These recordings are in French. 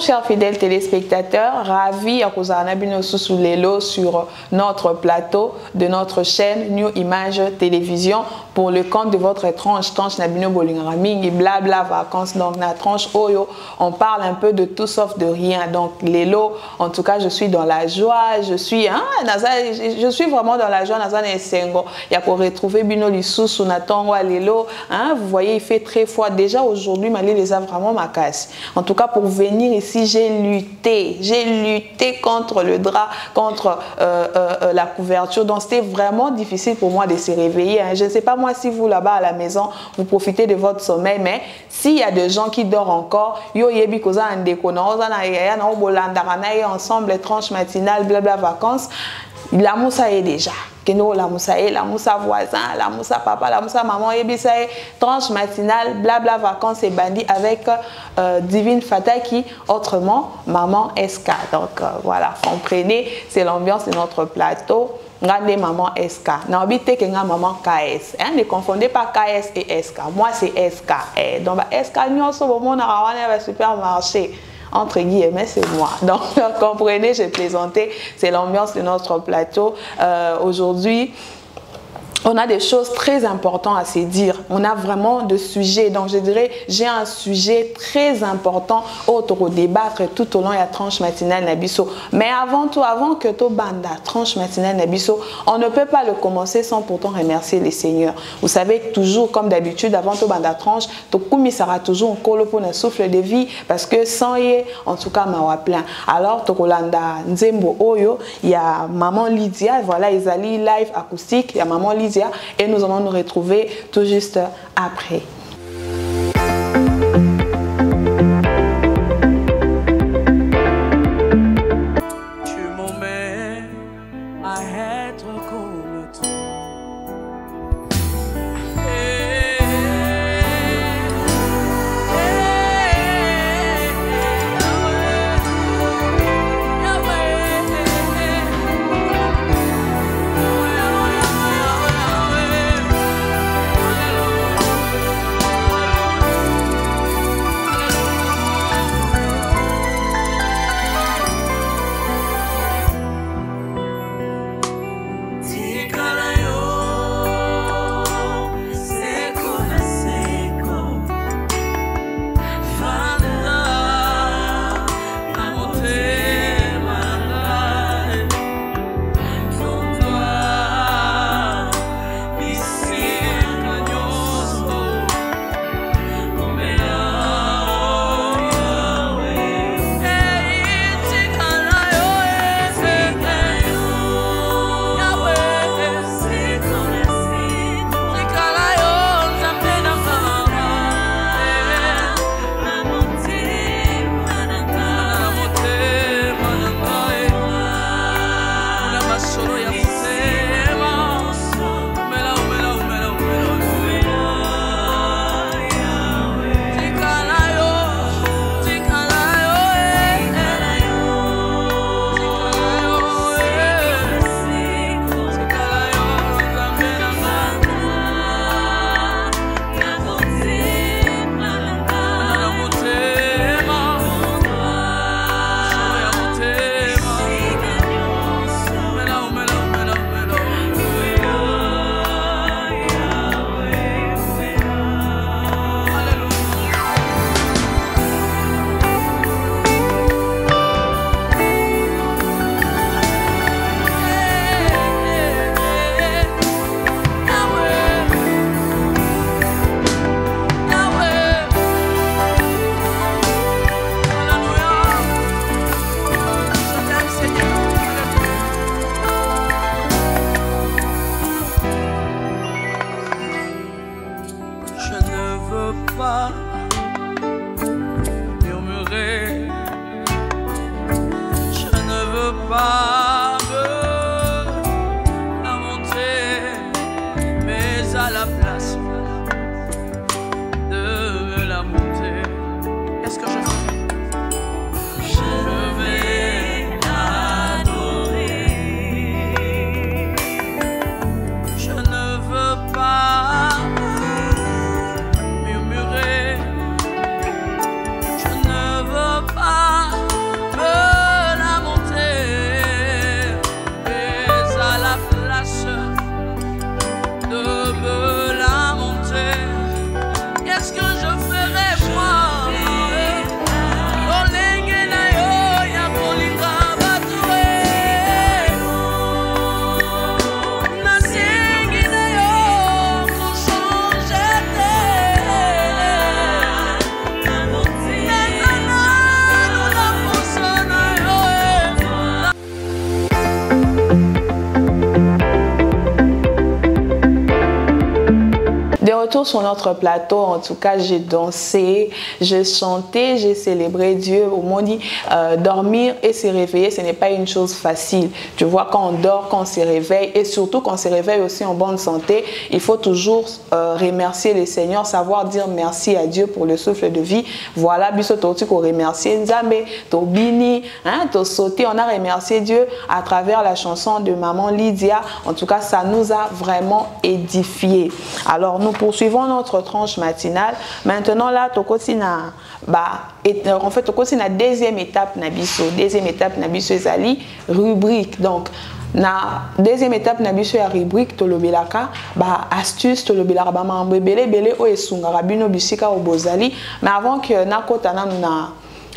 chers fidèles téléspectateurs, ravi à cause sous l'élo sur notre plateau de notre chaîne New Image Télévision pour le compte de votre tranche Nabino Bolingaming et blabla vacances. Donc la tranche Oyo, on parle un peu de tout sauf de rien. Donc l'élo, en tout cas, je suis dans la joie, je suis vraiment dans la joie. Nazan et Sengo, il y a pour retrouver Bino Lissou sous Natongo à l'élo. Vous voyez, il fait très froid. Déjà aujourd'hui, Mali les a vraiment ma casse. En tout cas, pour venir ici, j'ai lutté contre le drap, contre la couverture. Donc c'était vraiment difficile pour moi de se réveiller. Je ne sais pas moi si vous là-bas à la maison, vous profitez de votre sommeil, mais s'il y a des gens qui dorment encore, yo yebi koza andeko na oza na yaya na obolandaka na ye ensemble tranche matinale blabla vacances, la moussa est déjà. Keno la moussa voisin, la moussa papa, la moussa maman, yebi ça est tranche matinale blabla vacances et bandit avec Divine Fata qui autrement maman SK. Donc voilà, comprenez, c'est l'ambiance de notre plateau. Regardez maman SK. N'habitez que maman KS. Ne confondez pas KS et SK. Moi c'est SK. Donc SK nous sommes au monde à supermarché. Entre guillemets, c'est moi. Donc, comprenez, j'ai plaisanté. C'est l'ambiance de notre plateau. Aujourd'hui, on a des choses très importantes à se dire. On a vraiment de sujets. Donc, je dirais, j'ai un sujet très important autour débattre tout au long de la tranche matinale Nabiso. Mais avant tout, avant que tout banda tranche matinale Nabiso, on ne peut pas le commencer sans pourtant remercier les seigneurs. Vous savez, toujours comme d'habitude, avant tout banda tranche, tout koumi sera toujours un colo pour un souffle de vie parce que sans y, en tout cas, mawa plein. Alors, Tokolanda Nzembo Oyo, il y a maman Lydia, voilà, Isali live acoustique, il y a maman Lydia. Et nous allons nous retrouver tout juste après. Tu m'emmènes à être comme toi. Murmurer, je ne veux pas De retour sur notre plateau, en tout cas, j'ai dansé, j'ai chanté, j'ai célébré Dieu. Au monde dit, dormir et se réveiller, ce n'est pas une chose facile. Tu vois, quand on dort, quand on se réveille, et surtout quand on se réveille aussi en bonne santé, il faut toujours remercier le Seigneur, savoir dire merci à Dieu pour le souffle de vie. Voilà, biso torti qu'on remercie Nzambe, Tobini, sauté. On a remercié Dieu à travers la chanson de Maman Lydia. En tout cas, ça nous a vraiment édifié. Alors, nous poursuivons notre tranche matinale. Maintenant, là, Tokosina, en fait, Tokosina, deuxième étape, Nabiso. Deuxième étape, Nabiso Ezali, rubrique. Donc, na deuxième étape, Nabiso ya rubrique, Tolobelaka, astuce, Tolobelaka, bele, o esunga, rabino bisika o bozali. Mais avant que Nakotana na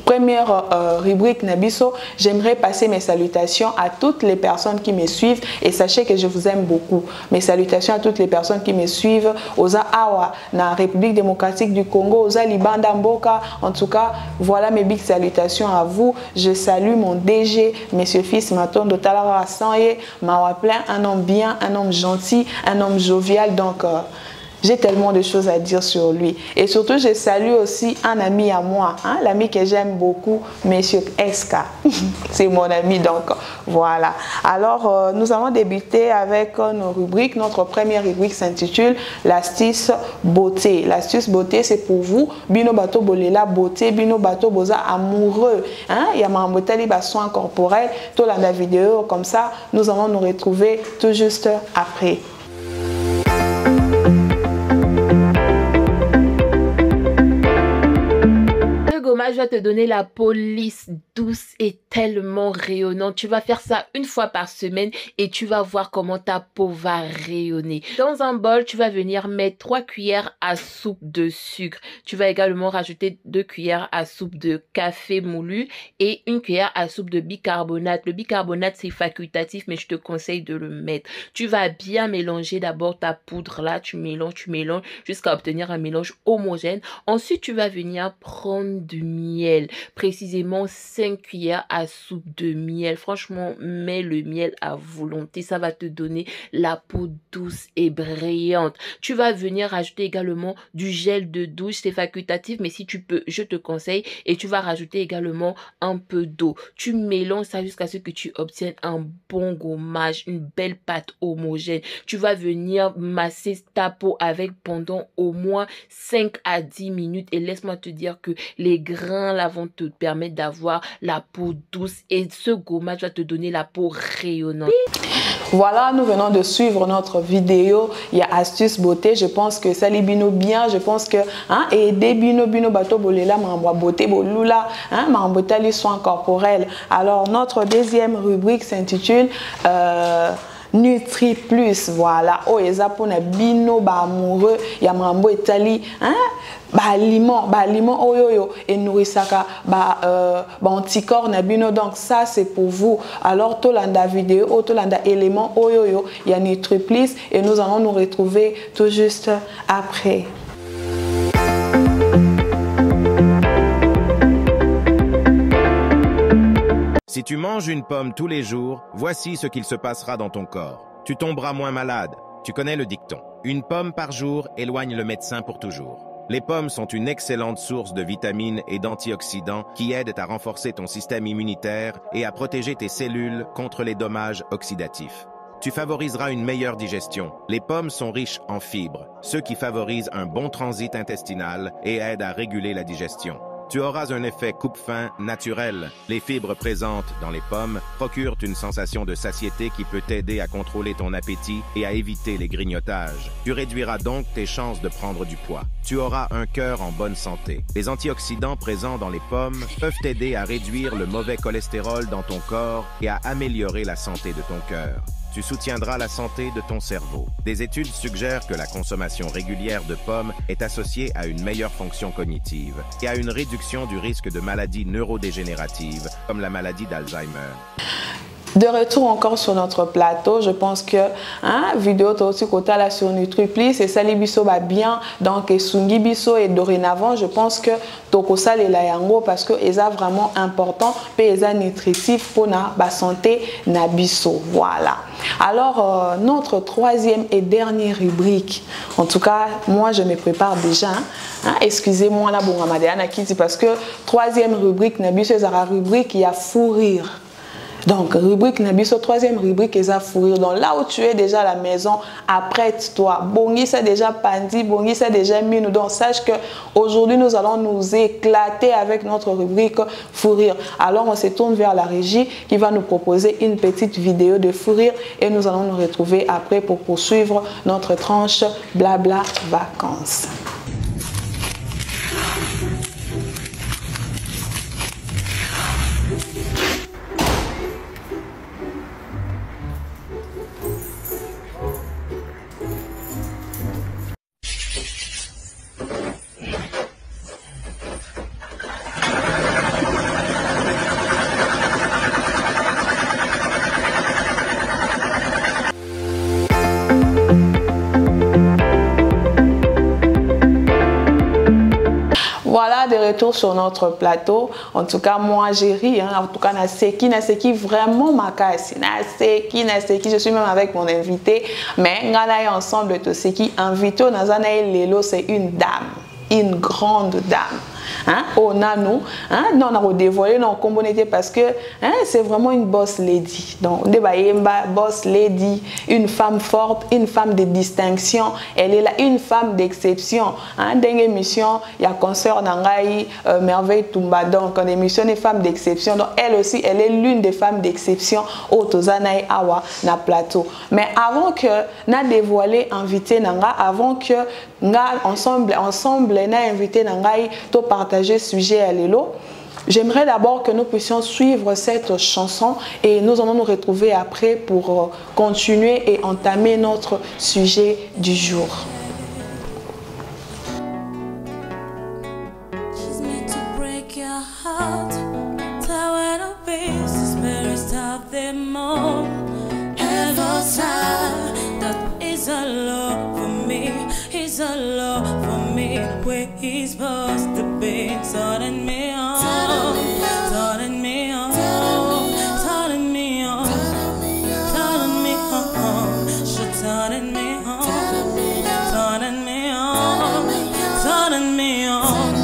première rubrique Nabiso, j'aimerais passer mes salutations à toutes les personnes qui me suivent et sachez que je vous aime beaucoup. Mes salutations à toutes les personnes qui me suivent, aux Awa, na République démocratique du Congo, aux Libanda Mboka. En tout cas, voilà mes big salutations à vous. Je salue mon DG, Monsieur Fils Maton de Talara Sanye, Mawaplein, un homme bien, un homme gentil, un homme jovial. Donc, j'ai tellement de choses à dire sur lui. Et surtout, je salue aussi un ami à moi, l'ami que j'aime beaucoup, Monsieur Eska. C'est mon ami, donc voilà. Alors, nous allons débuter avec nos rubriques. Notre première rubrique s'intitule l'astuce beauté. L'astuce beauté, c'est pour vous. Bino bato bolela beauté, bino bato boza amoureux. Il y a ma beauté, soins corporels. Tout la vidéo, comme ça, nous allons nous retrouver tout juste après. Je vais te donner la peau lisse, douce et tellement rayonnante. Tu vas faire ça une fois par semaine et tu vas voir comment ta peau va rayonner. Dans un bol, tu vas venir mettre 3 cuillères à soupe de sucre. Tu vas également rajouter 2 cuillères à soupe de café moulu et 1 cuillère à soupe de bicarbonate. Le bicarbonate, c'est facultatif, mais je te conseille de le mettre. Tu vas bien mélanger d'abord ta poudre là. Tu mélanges jusqu'à obtenir un mélange homogène. Ensuite, tu vas venir prendre du miel, précisément 5 cuillères à soupe de miel. Franchement, mets le miel à volonté, ça va te donner la peau douce et brillante. Tu vas venir ajouter également du gel de douche, c'est facultatif, mais si tu peux, je te conseille. Et tu vas rajouter également un peu d'eau. Tu mélanges ça jusqu'à ce que tu obtiennes un bon gommage, une belle pâte homogène. Tu vas venir masser ta peau avec pendant au moins 5 à 10 minutes et laisse-moi te dire que les grains là vont te permettre d'avoir la peau douce et ce gommage va te donner la peau rayonnante. Voilà, nous venons de suivre notre vidéo. Il y a astuce beauté. Je pense que ça libino bien. Je pense que aider bino bato bolela mamba beauté bolula mamba les soins corporels. Alors notre deuxième rubrique s'intitule Nutri Plus. Voilà, eza pona bino ba amoureux ya mambo etali aliment oyoyo et nourrissaka anticorps na bino. Donc ça c'est pour vous. Alors tolanda vidéo tolanda élément oyoyo ya Nutri Plus et nous allons nous retrouver tout juste après. Si tu manges une pomme tous les jours, voici ce qu'il se passera dans ton corps. Tu tomberas moins malade. Tu connais le dicton. Une pomme par jour éloigne le médecin pour toujours. Les pommes sont une excellente source de vitamines et d'antioxydants qui aident à renforcer ton système immunitaire et à protéger tes cellules contre les dommages oxydatifs. Tu favoriseras une meilleure digestion. Les pommes sont riches en fibres, ce qui favorise un bon transit intestinal et aide à réguler la digestion. Tu auras un effet coupe-faim naturel. Les fibres présentes dans les pommes procurent une sensation de satiété qui peut t'aider à contrôler ton appétit et à éviter les grignotages. Tu réduiras donc tes chances de prendre du poids. Tu auras un cœur en bonne santé. Les antioxydants présents dans les pommes peuvent t'aider à réduire le mauvais cholestérol dans ton corps et à améliorer la santé de ton cœur. Tu soutiendras la santé de ton cerveau. Des études suggèrent que la consommation régulière de pommes est associée à une meilleure fonction cognitive et à une réduction du risque de maladies neurodégénératives comme la maladie d'Alzheimer. De retour encore sur notre plateau, je pense que vidéo aussi côté là sur NutriPlus et ça les biso va bien donc sungi biso et dorénavant je pense que tokosa les yango parce que ils a vraiment important et ils a nutritif pour na ba santé na biso. Voilà. Alors notre troisième et dernière rubrique, en tout cas moi je me prépare déjà. Excusez-moi là bon Madéana Kitty parce que troisième rubrique na biso c'est la rubrique il y a fou rire. Donc, rubrique Nabiso, troisième rubrique, est à fourrir. Donc, là où tu es déjà à la maison, apprête-toi. Bongi, c'est déjà pandi, Bongi, c'est déjà mis. Donc, sache qu'aujourd'hui, nous allons nous éclater avec notre rubrique fourrir. Alors, on se tourne vers la régie qui va nous proposer une petite vidéo de fourrir et nous allons nous retrouver après pour poursuivre notre tranche blabla vacances. Voilà, de retour sur notre plateau. En tout cas, moi, j'ai ri. En tout cas, Naseki vraiment ma casse. Naseki, je suis même avec mon invité. Mais, on est ensemble, tout ce qui invité au Nazanaï Lelo, c'est une dame. Une grande dame. On a nous, non, on a dévoilé nos communautés parce que c'est vraiment une boss lady. Donc, boss lady, une femme forte, une femme de distinction. Elle est là, une femme d'exception. Dans l'émission, il y a concert Nangaï, Merveille Tumba. Donc, en émission, des femmes d'exception. Donc, elle aussi, elle est l'une des femmes d'exception au Tozanaï Awa na plateau. Mais avant que na dévoilé invité Nanga, avant que ensemble na invité Nangaï to partager sujet à l'élo, j'aimerais d'abord que nous puissions suivre cette chanson et nous allons nous retrouver après pour continuer et entamer notre sujet du jour. He's a love for me, where he's supposed to be. Turning me on, turning me on, turning me on, turning me on, she's turning me on, turning me on, turning me on,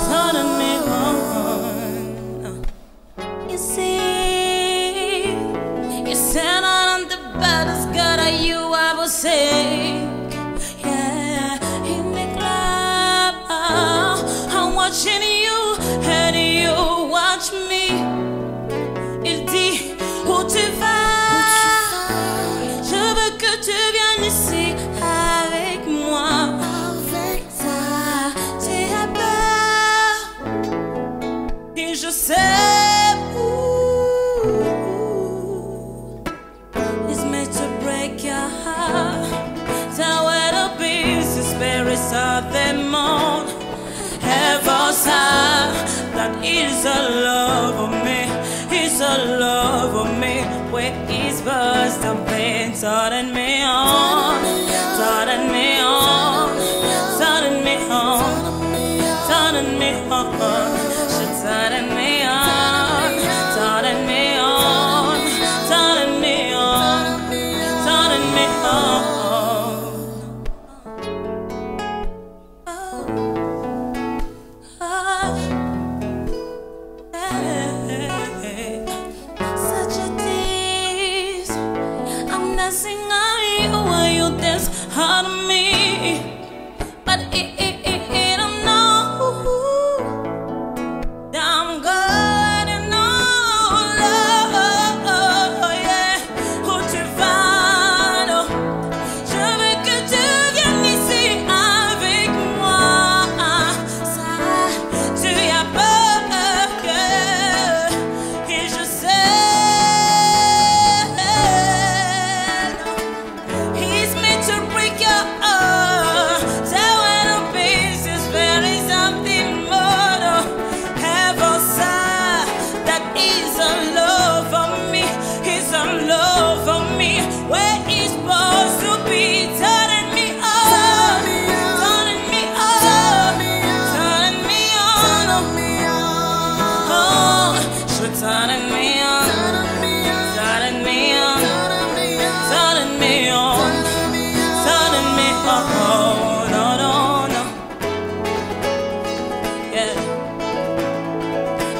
turning me on. You see, you said I'm the baddest girl that you ever see. Watching you and you watch me. Il dit où tu vas. Je veux que tu viennes ici avec moi. Avec ça, tu as peur. Et je sais où. It's meant to break your heart. Tell where the peace is very sad them on. That is a love of me, is a love of me. Where is first the pain, turning me on, turning me on, turning me on, turning me on, she's turning me on, turning me on, turning me on, turning me on. Such a tease, I'm dancing on Oh, no, no, no. Yeah.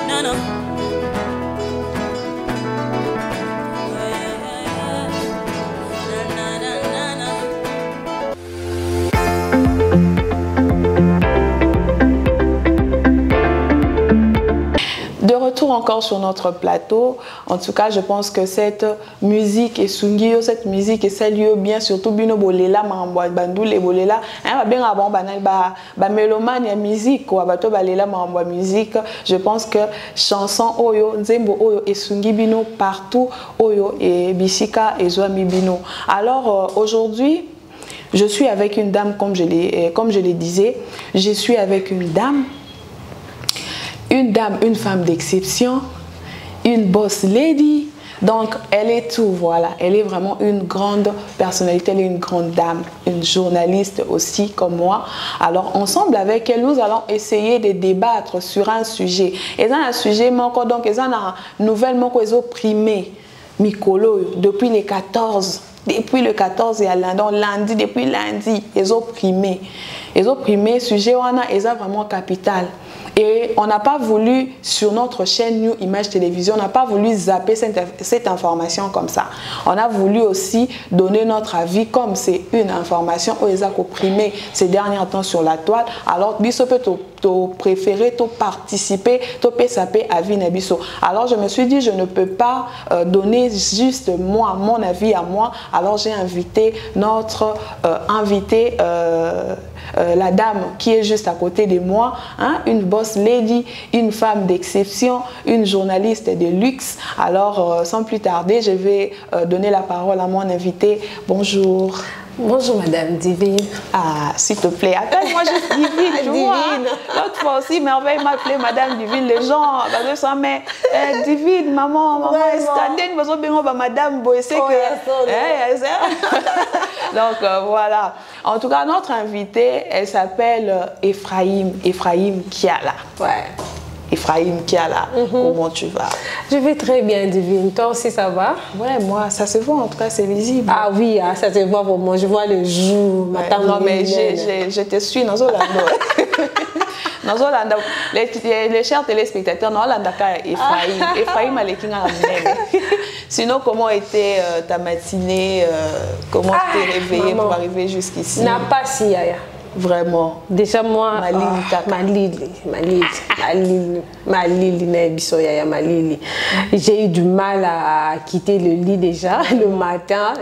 No, no. Oh, yeah, yeah, yeah. Na, na, na, na, na. De retour encore sur notre plateau, en tout cas, je pense que cette musique et Sungio, cette musique et celle bien surtout bino bolela mambo bandule bolela, hein bien avant banal ba mélomane ya musique quoi, bato balela mambo musique. Je pense que chanson oyo nzembo oyo et Sungi bino partout oyo et bisika et zoami bino. Alors aujourd'hui, je suis avec une dame comme je le disais, je suis avec une dame, une femme d'exception, une boss lady. Donc, elle est tout, voilà. Elle est vraiment une grande personnalité, elle est une grande dame, une journaliste aussi comme moi. Alors, ensemble avec elle, nous allons essayer de débattre sur un sujet. Et dans un sujet, donc, ils ont une nouvelle primée, Mikolo, depuis les 14. Depuis le 14 et donc lundi, depuis lundi, ils ont primé. Ils ont primé, sujet, ils ont vraiment capital. Et on n'a pas voulu, sur notre chaîne New Image Télévision, on n'a pas voulu zapper cette information comme ça. On a voulu aussi donner notre avis comme c'est une information où ils ont opprimé ces derniers temps sur la toile. Alors, biso peut préférer, participer, saper avis nabiso. Alors, je me suis dit, je ne peux pas donner juste moi, mon avis à moi. Alors, j'ai invité notre invitée, la dame qui est juste à côté de moi, hein, une boss lady, une femme d'exception, une journaliste de luxe. Alors, sans plus tarder, je vais donner la parole à mon invité. Bonjour. Bonjour Madame Divine. Ah, s'il te plaît, appelle-moi juste Divine, tu vois. L'autre fois aussi, Merveille m'a appelé Madame Divine. Les gens, mais Divine, maman est standée, Madame Boissé. Donc voilà. En tout cas, notre invitée, elle s'appelle Ephraim Kiala. Ouais. Ephraim Kiala, comment tu vas? Je vais très bien, Divine. Toi aussi, ça va? Ouais, moi, ça se voit, en tout cas, c'est visible. Ah oui, ça se voit pour moi. Je vois le jour. Ouais, non, mais je te suis dans Zolando. Dans Zolando, les chers téléspectateurs, non, Zolando, Ephraim Alekinga. Sinon, comment était ta matinée? Comment tu t'es réveillée pour arriver jusqu'ici? N'a pas si, Yaya. Vraiment. Déjà moi, j'ai eu du mal à quitter le lit déjà le matin.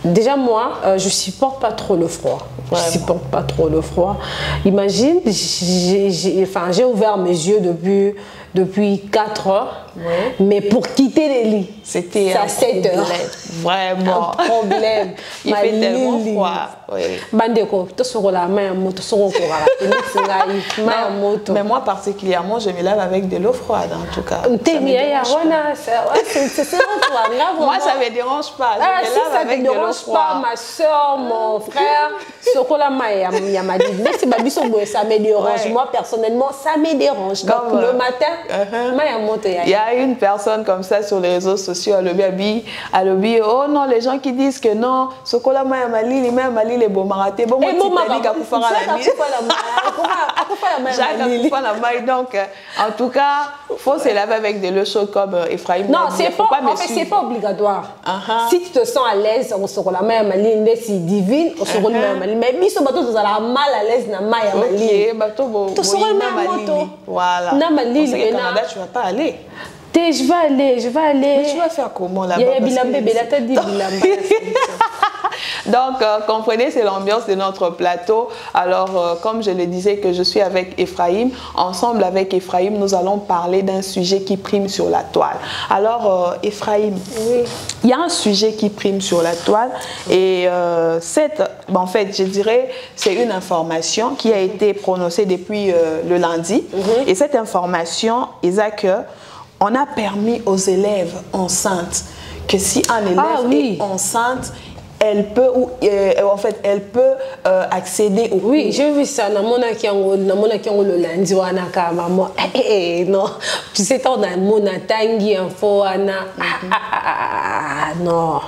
Déjà moi, je supporte pas trop le froid. Vraiment. Je supporte pas trop le froid. Imagine, j'ai ouvert mes yeux depuis 4 heures, ouais. Mais pour quitter le lit, c'était à 7 heures. Vraiment. Un problème. Il fait tellement froid. Oui. Mais moi particulièrement, je me lave avec de l'eau froide en tout cas. Moi ça me dérange pas. Je me lave avec de l'eau froide. Ma soeur, mon frère, ça me dérange. Moi personnellement, ça me dérange. Donc le matin, il y a une personne comme ça sur les réseaux sociaux, à l'obby, oh non, les gens qui disent que non, Sokola Maya Mali, les beaux marathés, bon, moi, donc, en tout cas, il faut se laver avec de l'eau chaude comme Ephraim. Non, c'est pas obligatoire. Si tu te sens à l'aise, on se la Maya Mali, si divine, on se roule Maya Mali. Mais si tu as mal à l'aise, na Maya Mali. Tu seras Mali. Voilà. Au Canada, tu ne vas pas aller. Je vais aller. Mais tu vas faire comment là-bas? Donc, comprenez, c'est l'ambiance de notre plateau. Alors, comme je le disais, que je suis avec Ephraim. Ensemble avec Ephraim, nous allons parler d'un sujet qui prime sur la toile. Alors, Ephraim, oui. Il y a un sujet qui prime sur la toile. Et en fait, je dirais, c'est une information qui a été prononcée depuis le lundi. Et cette information, Isaac, on a permis aux élèves enceintes que si un élève est enceinte, elle peut, en fait, elle peut accéder au cours. Oui, j'ai vu ça. Dans mon le lundi, maman. Non, tu sais, on a mon tangi info, non.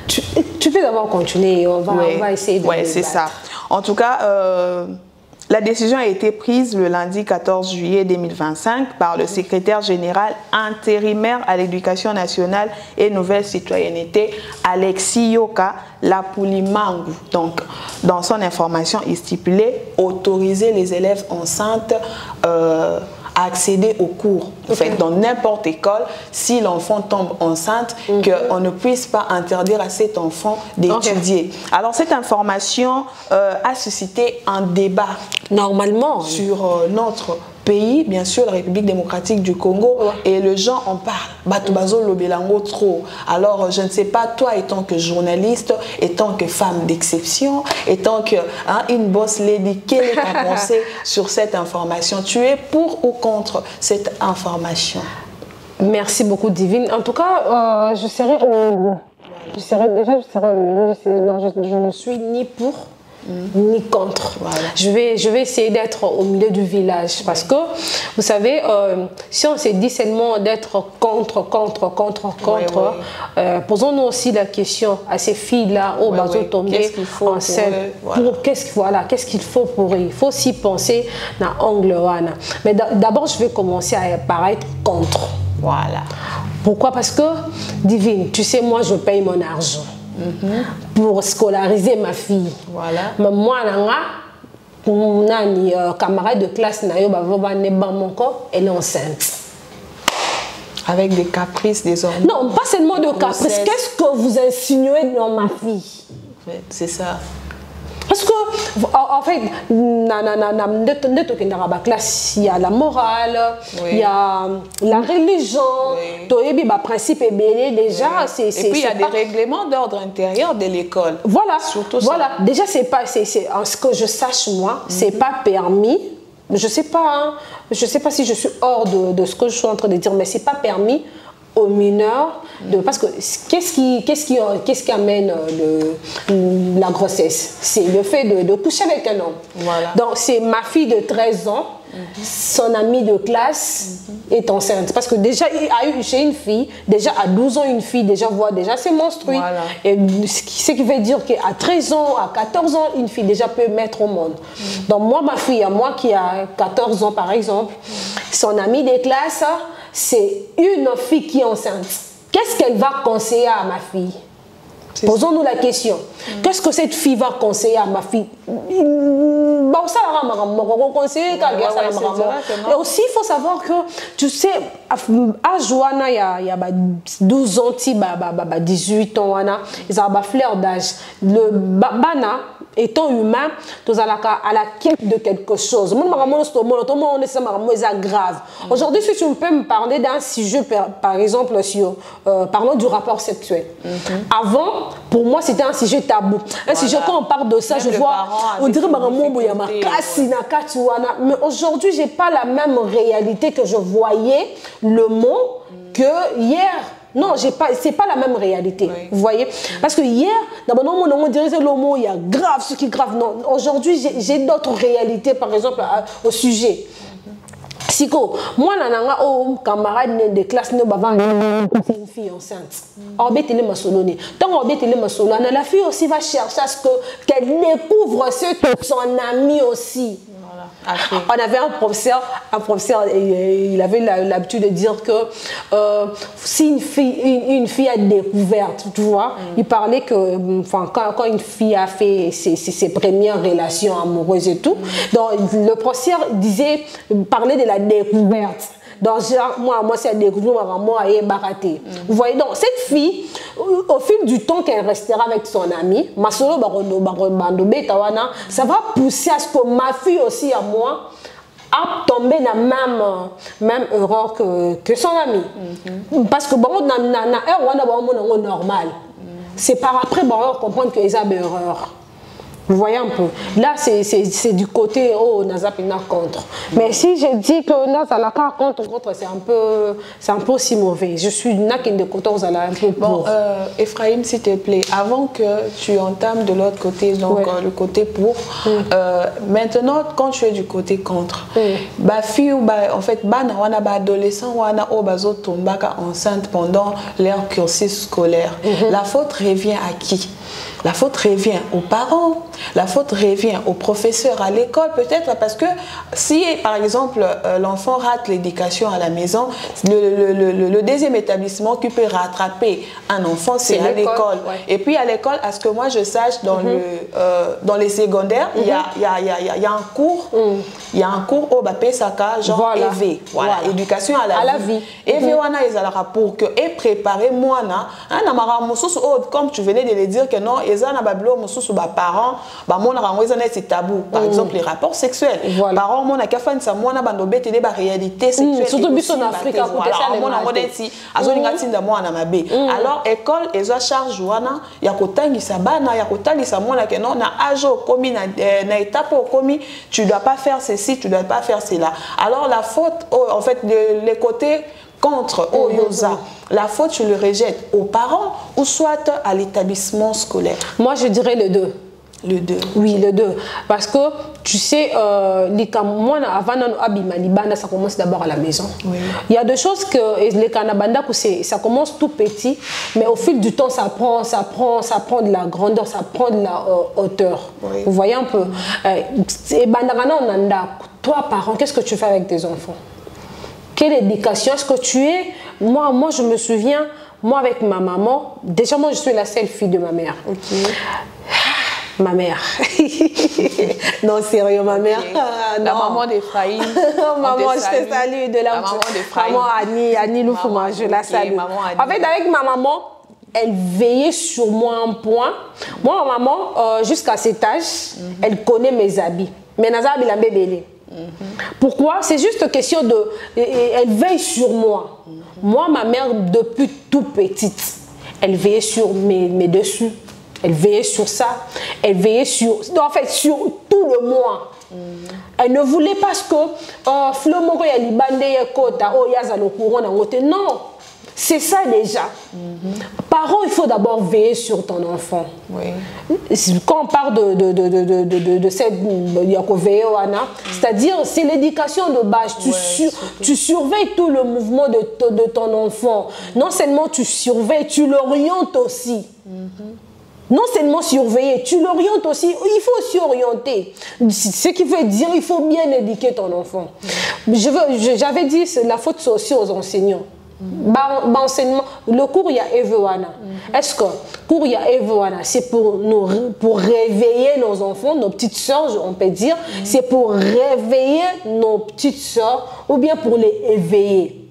Tu Tu peux d'abord continuer, on va essayer de... Oui, c'est ça. En tout cas, la décision a été prise le lundi 14 juillet 2025 par le secrétaire général intérimaire à l'éducation nationale et nouvelle citoyenneté, Alexis Yoka Lapoulimangu. Donc, dans son information, il stipulait autoriser les élèves enceintes à accéder aux cours. En fait, dans n'importe école, si l'enfant tombe enceinte, qu'on ne puisse pas interdire à cet enfant d'étudier. Alors, cette information a suscité un débat. Normalement. Sur notre pays, bien sûr, la République démocratique du Congo, et les gens en parlent. Batubazo Lobelango trop. Alors, je ne sais pas, toi, étant que journaliste, étant que femme d'exception, étant que une boss lady, quelle est ta pensée sur cette information? Tu es pour ou contre cette information? Merci beaucoup, Divine. En tout cas, je serais au milieu. Je ne suis ni pour ni contre. Voilà. Je vais essayer d'être au milieu du village parce que, vous savez, si on se dit seulement d'être contre, posons-nous aussi la question à ces filles-là, au bateau tombé enceinte. Qu'est-ce qu'il faut pour eux? Il faut aussi penser dans l'angle. Mais d'abord, je vais commencer à paraître contre. Voilà. Pourquoi? Parce que, Divine, tu sais, moi, je paye mon argent. Pour scolariser ma fille. Voilà. Mais moi, camarade de classe, elle est enceinte. Avec des caprices désormais. Non, pas seulement de caprices. Qu'est-ce que vous insinuez dans ma fille? C'est ça. Parce que, en fait, il y a la morale, il y a la religion, le principe est belé déjà. Et puis il y a des règlements d'ordre intérieur de l'école. Voilà, surtout voilà. Déjà, c'est pas, en ce que je sache moi, c'est pas permis. Je sais pas si je suis hors de ce que je suis en train de dire, mais c'est pas permis aux mineurs, parce que qu'est-ce qui amène la grossesse? C'est le fait de coucher avec un homme. Voilà. Donc c'est ma fille de 13 ans, son amie de classe est enceinte. Parce que déjà, j'ai une fille, déjà à 12 ans, une fille déjà c'est menstruée. Voilà. Et ce qui veut dire qu'à 13 ans, à 14 ans, une fille déjà peut mettre au monde. Donc moi, ma fille, à moi qui a 14 ans par exemple, son amie de classe, c'est une fille qui est enceinte. Qu'est-ce qu'elle va conseiller à ma fille? Posons-nous la question. Qu'est-ce que cette fille va conseiller à ma fille? Et aussi, il faut savoir que, tu sais, à Joana, il y a 12 ans, 18 ans, ils ont un fleur d'âge. Le bana, étant humain, tu à la quête de quelque chose. Grave. Aujourd'hui, si tu peux me parler d'un sujet, par exemple, sur, parlons du rapport sexuel. Avant, pour moi, c'était un sujet tabou. Un sujet, quand on parle de ça, je vois, on dirait mais aujourd'hui, je n'ai pas la même réalité que je voyais le mot que hier. Non, c'est pas la même réalité. Vous voyez? Parce que hier, d'abord, on dirait que le mot, il y a grave, ce qui est grave. Non, aujourd'hui, j'ai d'autres réalités, par exemple, au sujet. Siko, moi, un camarade de classe, c'est une fille enceinte. Tant la fille aussi va chercher à ce qu'elle découvre ce que son ami aussi. On avait un professeur, il avait l'habitude de dire que si une fille a découvert, tu vois, il parlait que quand une fille a fait ses premières relations amoureuses et tout, donc le professeur parlait de la découverte. Donc, moi c'est découvert, moi, elle est baratée. Vous voyez, donc, cette fille, au fil du temps qu'elle restera avec son ami, ça va pousser à ce que ma fille aussi, à moi, a tombé dans la même erreur que son ami. Parce que, bon, on a normal. C'est par après, bon, on comprend qu'il y a des erreurs. Vous voyez un peu. Là, c'est du côté, oh, Nazapina contre. Mais si je dis que Nazalaka contre, c'est un peu aussi mauvais. Je suis Nakin de côté, vous allez un peu pour. Bon, Ephraim, s'il te plaît, avant que tu entames de l'autre côté, donc le côté pour, maintenant, quand tu es du côté contre, bah, fille, bah, en fait, wana ba adolescent, wana o bazo tombaka enceinte pendant leur cursus scolaire. La faute revient à qui? La faute revient aux parents, la faute revient aux professeurs à l'école, peut-être parce que si, par exemple, l'enfant rate l'éducation à la maison, le deuxième établissement qui peut rattraper un enfant, c'est à l'école. Et puis à l'école, à ce que moi je sache, dans les secondaires, il y a un cours, il y a un cours au Bapesaka, genre EV, voilà, éducation à la vie. EV, wana ezalaka pour que et préparer moi comme tu venais de le dire que non, parents, c'est tabou. Par exemple, les rapports sexuels. Parents, mon akafan sa mona bandobe tene ba réalité sexuelle. Surtout en Afrique, alors école ezo charge wana ya kotangisa bana ya kotalisa mona que non na ajo komi na étape komi tu dois pas faire ceci, tu dois pas faire cela. Alors la faute en fait les côtés contre Oyoza, la faute je le rejette aux parents ou soit à l'établissement scolaire. Moi je dirais les deux. Le 2. Oui, le 2. Parce que, tu sais, avant Abimani, ça commence d'abord à la maison. Oui. Il y a des choses que les Kanabanda, ça commence tout petit, mais au fil du temps, ça prend de la grandeur, ça prend de la hauteur. Oui. Vous voyez un peu. Et toi, parent, qu'est-ce que tu fais avec tes enfants? Quelle éducation est-ce que tu es? Moi, je me souviens, moi, avec ma maman, déjà, moi, je suis la seule fille de ma mère. Okay. Ma mère. Non, sérieux, ma mère. La maman d'Ephraim. Maman, je te salue de la maman d'Ephraim. Maman Annie Loufouma, je la salue. En fait, avec ma maman, elle veillait sur moi un point. Moi, ma maman, jusqu'à cet âge, elle connaît mes habits. Mais Nazabi l'a bébé. Pourquoi? C'est juste question de... Elle veille sur moi. Moi, ma mère, depuis tout petite, elle veillait sur mes dessus. Elle veillait sur ça. Elle veillait sur... En fait, sur tout le mois. Elle ne voulait pas que... Non. C'est ça déjà. Parents, il faut d'abord veiller sur ton enfant. Oui. Quand on parle de cette c'est-à-dire c'est l'éducation de base. Tu surveilles tout le mouvement de ton enfant. Non seulement tu surveilles, tu l'orientes aussi. Non seulement surveiller, tu l'orientes aussi. Il faut aussi orienter. Ce qui veut dire il faut bien éduquer ton enfant. J'avais dit la faute c'est aussi aux enseignants. Enseignement, le cours il y a Evewana. Est-ce que cours il y a Evewana, c'est pour réveiller nos enfants, nos petites sœurs, on peut dire, c'est pour réveiller nos petites sœurs ou bien pour les éveiller.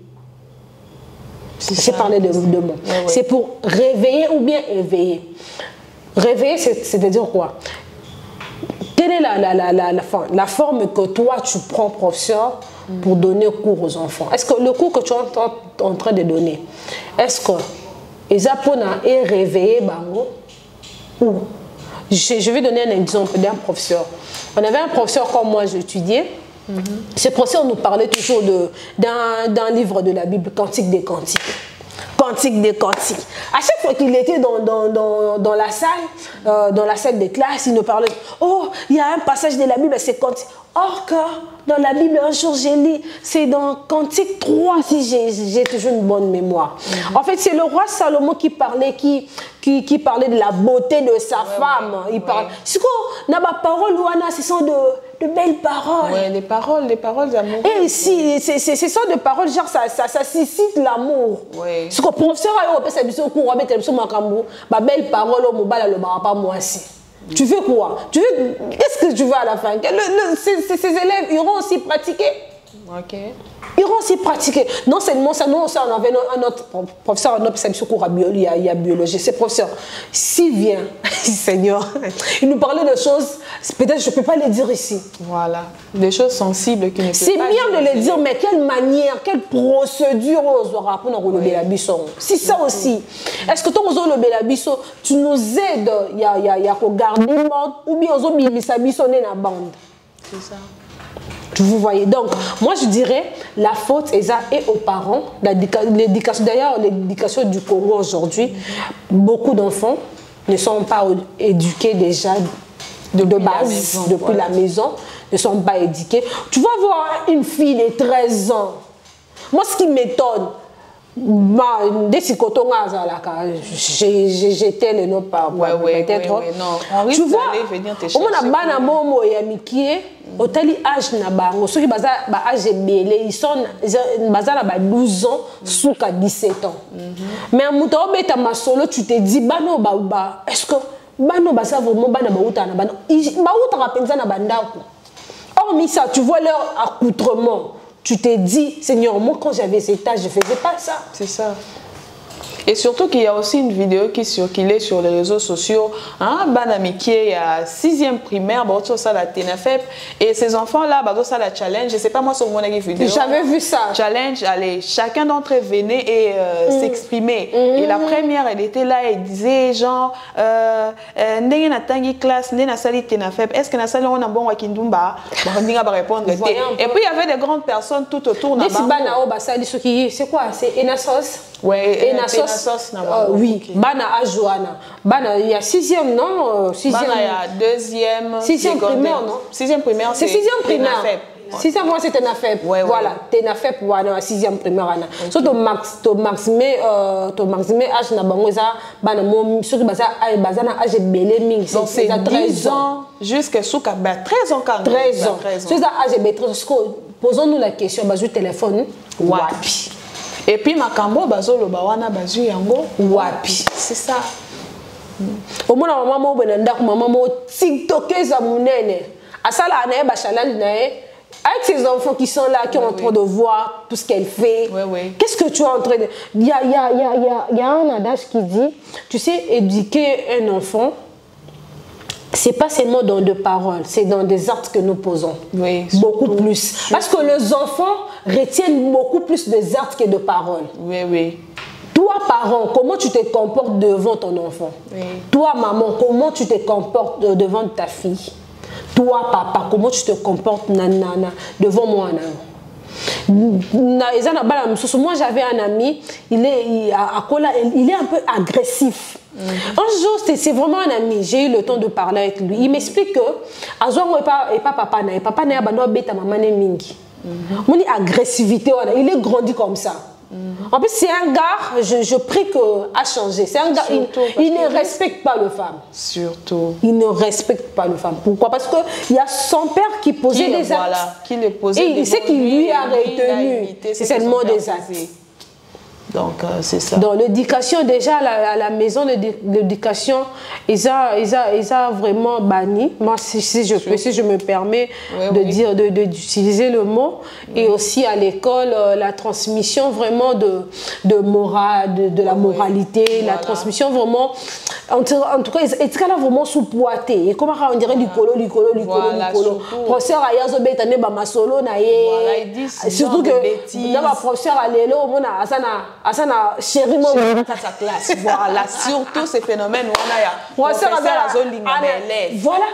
J'ai parlé de mots. C'est pour réveiller ou bien éveiller. Réveiller, c'est-à-dire quoi? Quelle est la forme que toi tu prends, professeur, pour donner cours aux enfants? Est-ce que le cours que tu es en train de donner, est-ce que les Apona est réveillé bango? Ou je vais donner un exemple d'un professeur. On avait un professeur comme moi, j'étudiais. Ce professeur nous parlait toujours d'un livre de la Bible, Cantique des Cantiques. Cantique des Cantiques. À chaque fois qu'il était dans la salle de classe, il nous parlait. Oh, il y a un passage de la Bible, c'est Cantique. Or que dans la Bible, un jour j'ai lu, c'est dans Cantique 3, si j'ai toujours une bonne mémoire. En fait, c'est le roi Salomon qui parlait, qui parlait de la beauté de sa femme. Il parle. C'est quoi? Naba parole Luana, ce sont de belles paroles. Oui, les paroles d'amour. Et si, ce sont des paroles, genre ça suscite l'amour. Oui. Ce que le professeur a eu, c'est un cours, ma belle parole, au mobile, le pas moi aussi. Tu veux quoi? Qu'est-ce que tu veux à la fin? Ces élèves iront aussi pratiquer. Ok. Ils vont aussi pratiquer. Non seulement ça, nous aussi, on avait un autre professeur, un autre spécialiste cours il y a biologie. C'est professeur. S'il vient, Seigneur, il nous parlait de choses, peut-être je ne peux pas les dire ici. Voilà. Des choses sensibles qui ne peuvent pas. C'est bien de les dire, mais quelle manière, quelle procédure on aura pour nous relever la bisson. C'est ça aussi. Est-ce que toi, on relever la bisson, tu nous aides, il y a regarder le monde, ou bien on a mis sa bisson dans la bande. C'est ça. Vous voyez, donc moi je dirais la faute est aux parents. L'éducation, d'ailleurs l'éducation du Congo aujourd'hui, beaucoup d'enfants ne sont pas éduqués déjà de base, depuis la maison, ne sont pas éduqués. Tu vas voir une fille de 13 ans, moi ce qui m'étonne, j'étais le nom par peut-être. Tu vois, on a otali âge na bango ceux qui baza ba âge belé ils sont baza na ba 12 ans suka 17 ans. Mais muto obeta masolo tu te dis bano ba est-ce que bano baza vraiment bana ba uta na bano ba uta rapenza na bandako. Hormis ça, tu vois leur accoutrement. Tu te dis, Seigneur, moi quand j'avais cet âge, je ne faisais pas ça. C'est ça. Et surtout qu'il y a aussi une vidéo qui circulait sur les réseaux sociaux. Banami qui est à 6e primaire, ça la TENAFEP. Et ces enfants-là, ça la challenge. Je ne sais pas moi sur mon vidéo. J'avais vu ça. Challenge, allez, chacun d'entre eux venait et s'exprimait. Et la première, elle était là, elle disait genre, n'est-ce na tangi classe, n'est na sali TENAFEP. Est-ce que na sali on a bon wakindumba? Va répondre. Et puis il y avait des grandes personnes tout autour. C'est quoi? C'est Enasos? Ouais, oui, okay. Bana Ajoana. Bana, il y a 6e, non? 6e. Bana, il y a 2e. 6e primaire, non? 6e primaire, c'est 6e primaire. 6e primaire, c'est TENAFEP. Voilà, TENAFEP, voilà, 6e primaire. So, to maxime âge na bangoza, bana mo, ceux qui bazana âge belé ming. Donc, c'est 10 ans jusqu'à 13 ans quand même. 13 ans. C'est ça, âge belé. Posons-nous la question, bazu téléphone. Wapi. Et puis makambo bazolo bawana bazu yango wapi. C'est ça. Au moins maman benanda maman mo tiktokeza munene. Asala anaye ba challenge nae avec ces enfants qui sont là qui sont en train de voir tout ce qu'elle fait. Qu'est-ce que tu es en train de il y a un adage qui dit tu sais éduquer un enfant c'est pas seulement dans des paroles, c'est dans des actes que nous posons. Oui, beaucoup plus. Parce que les enfants retiennent beaucoup plus des actes que de paroles. Oui, oui. Toi, parent, comment tu te comportes devant ton enfant? Oui. Toi, maman, comment tu te comportes devant ta fille? Toi, papa, comment tu te comportes devant moi? Moi, j'avais un ami, il est un peu agressif. Un jour, c'est vraiment un ami, j'ai eu le temps de parler avec lui. Il m'explique que papa n'a pas bêta maman mingi. Mon agressivité, il est grandi comme ça. En plus, c'est un gars, je prie qu'il a changé. C'est un gars, il ne respecte pas les femmes. Surtout. Il ne respecte pas les femmes. Pourquoi? Parce qu'il y a son père qui posait des actes. Voilà, qui les posait. Et il sait qu'il lui a retenu. C'est seulement des actes. Donc, c'est ça. Dans l'éducation, déjà, à la maison, l'éducation, ils ont vraiment banni. Moi, si je me permets d'utiliser le mot. Et aussi à l'école, la transmission vraiment de morale, de la moralité, la transmission vraiment. En tout cas, ils sont vraiment sous-poités. Et comment on dirait du colo. Professeur Ayazo Betane Bamasolo, ils disent surtout que dans ma professeur Alélo, on a Asana chérie moi sa classe. Voilà, surtout ces phénomènes où on a professeur voilà.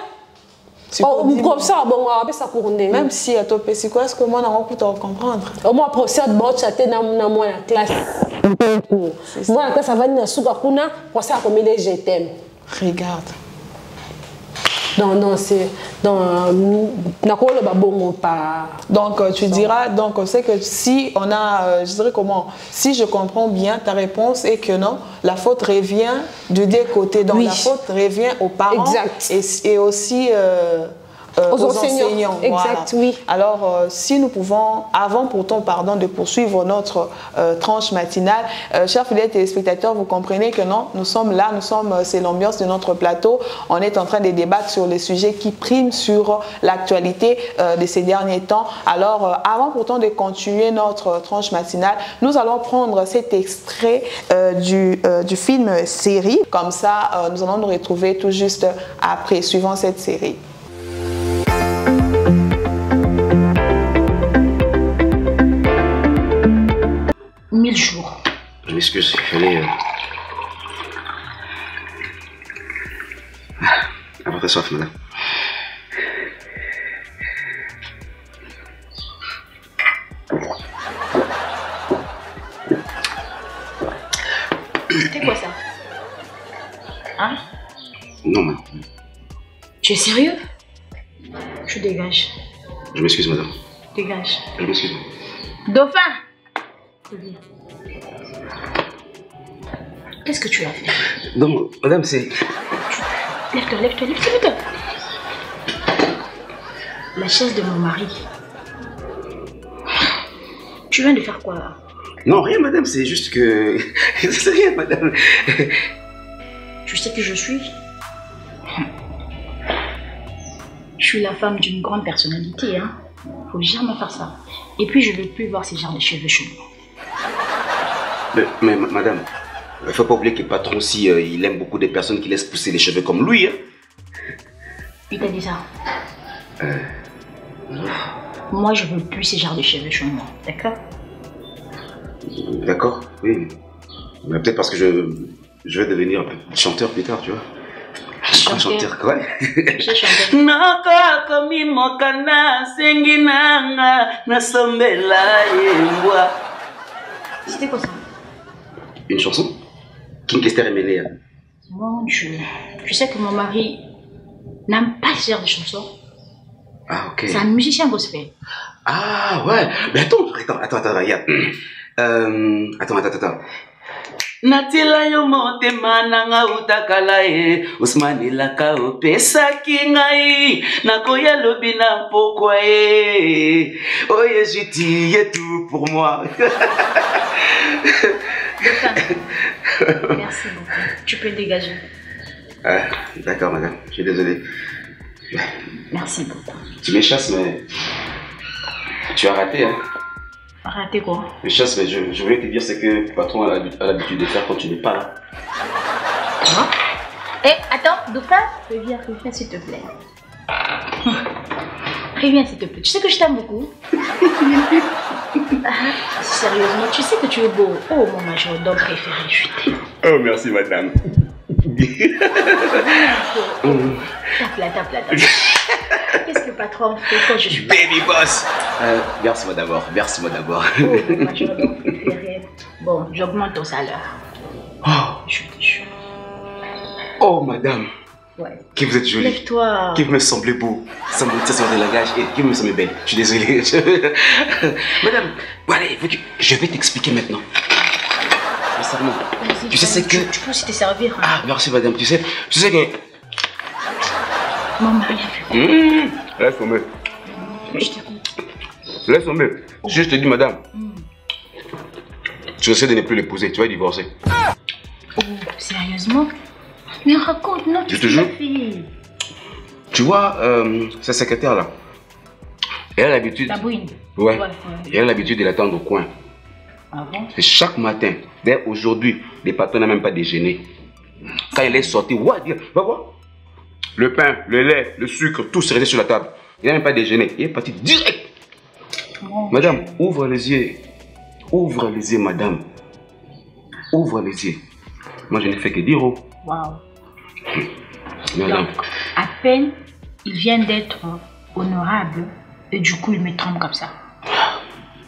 Comme ça, bon, on va ça couronner. Même si à toi, c'est quoi, est-ce que moi, on peut comprendre? Au moins, professeur de bon chaté dans la classe. Moi, la classe, ça va venir à kuna, professeur a commis les je t'aime. Regarde. Non, c'est dans donc tu diras donc c'est que si on a je dirais comment si je comprends bien ta réponse est que non la faute revient de deux côtés donc la faute revient aux parents et aussi aux enseignants. Exact, voilà. oui. Alors, si nous pouvons, avant pourtant, pardon, de poursuivre notre tranche matinale, chers fidèles téléspectateurs, vous comprenez que non, nous sommes là, c'est l'ambiance de notre plateau. On est en train de débattre sur les sujets qui priment sur l'actualité de ces derniers temps. Alors, avant pourtant de continuer notre tranche matinale, nous allons prendre cet extrait du film série. Comme ça, nous allons nous retrouver tout juste après, suivant cette série. 1000 jours. Je m'excuse, il fallait... Avoir ta soif, madame. C'était quoi ça? Hein? Non, madame. Tu es sérieux? Je dégage. Je m'excuse, madame. Dégage. Je m'excuse. Dauphin! Qu'est-ce que tu as fait? Non, madame, c'est... Lève-toi, lève-toi, lève-toi. La chaise de mon mari. Tu viens de faire quoi là? Non, rien, madame, c'est juste que... c'est rien, madame. Tu sais qui je suis? Je suis la femme d'une grande personnalité, hein. Faut jamais faire ça. Et puis je ne veux plus voir ces genres de cheveux chez moi. Mais madame, il ne faut pas oublier que le patron aussi, il aime beaucoup des personnes qui laissent pousser les cheveux comme lui, hein. Il t'a dit ça? Moi, je veux plus ces genres de cheveux chez moi, d'accord? D'accord, oui. Mais peut-être parce que je vais devenir chanteur plus tard, tu vois. Chanteur quoi? Je chante. C'était quoi ça? Une chanson? King Kester et Méléa. Mon Dieu. Tu sais que mon mari n'aime pas ce genre de chansons. Ah, ok. C'est un musicien gospel. Ah, ouais. Mais attends, regarde. Attends. Natila yo motema nanga utakala e Ousmane laka opesa kingai nakoya lobi na pokwa e Oye j'utilise tout pour moi. Merci beaucoup. Tu peux dégager. D'accord madame, je suis désolé. Merci beaucoup. Tu m'échasses mais tu as raté hein. Raté quoi? Mais chasse, mais je voulais te dire ce que le patron a l'habitude de faire quand tu n'es pas là. Hein? Eh, attends, Dauphin, reviens s'il te plaît. Reviens s'il te plaît. Tu sais que je t'aime beaucoup. Sérieusement, tu sais que tu es beau. Oh, mon majordome préféré, je t'aime. Oh, merci madame. Tape là. Qu'est-ce que le patron fait quand je suis Baby boss. Verse-moi d'abord. Oh, mon majordome préféré. Bon, j'augmente ton salaire. Oh. Je te jure. Oh, madame. Ouais. Que vous êtes jolie. Lève-toi. Que vous me semblez beau. Ça me tient sur le langage et que vous me semblez belle. Je suis désolé. Madame, bon, allez, je vais t'expliquer maintenant. Sincèrement. Tu sais c'est que... Tu peux aussi te servir. Hein. Ah, merci madame. Tu sais que... Mon mari a vu. Laisse tomber. Je t'écoute. Laisse tomber. Si je te dis madame, tu essaies de ne plus l'épouser, tu vas divorcer. Oh, sérieusement? Mais raconte, non, je te jure. Tu vois, sa secrétaire là, elle a l'habitude. La bouine. Ouais. Elle a l'habitude de l'attendre au coin. Ah bon? Et chaque matin, dès aujourd'hui, les patrons n'ont même pas déjeuné. Quand elle est sortie, va voir. Le pain, le lait, le sucre, tout se restait sur la table. Il n'a même pas déjeuné. Il est parti direct. Madame, ouvre les yeux. Ouvre les yeux, madame. Ouvre les yeux. Moi, je n'ai fait que dire. Oh. Waouh. Madame. Donc, à peine, il vient d'être honorable et du coup, il me trompe comme ça.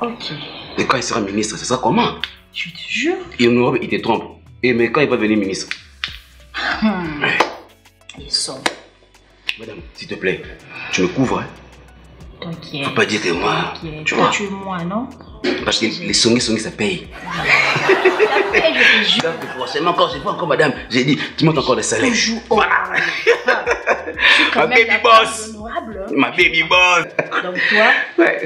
Ok. Et quand il sera ministre, ce sera comment? Je te jure. Et honorable, il te trompe. Et mais quand il va devenir ministre? Ils sont. Madame, s'il te plaît, tu me couvres, hein? T'inquiète. Faut pas dire que moi. Tu vois, tu es moi, non? Parce que les songis, ça paye. Ça paye, je te jure. Forcément, quand je vois encore madame, j'ai dit, tu montes encore le salaire. Toujours. Voilà. Ma baby boss. Ma baby boss. Donc toi,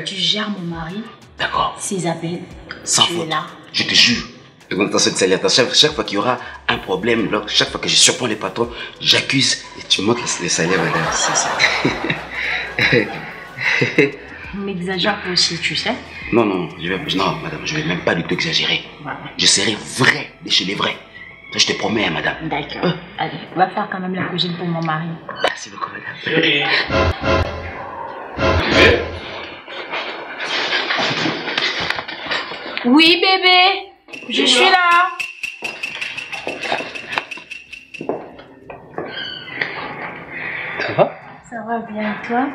tu gères mon mari. D'accord. Ses appels. Sans tu faute. es là. Je te jure. Dans cette salaire, chaque fois qu'il y aura un problème, chaque fois que je surprends les patrons, j'accuse et tu montes les salaires, madame. C'est ça. M'exagère aussi, tu sais. Non, non, non, madame, je ne vais même pas du tout exagérer. Voilà. Je serai vrai de chez les vrais. Je te promets, madame. D'accord. Allez, on va faire quand même la cuisine pour mon mari. Merci beaucoup, madame. Oui, bébé. Je suis là. Ça va? Ça va bien, toi?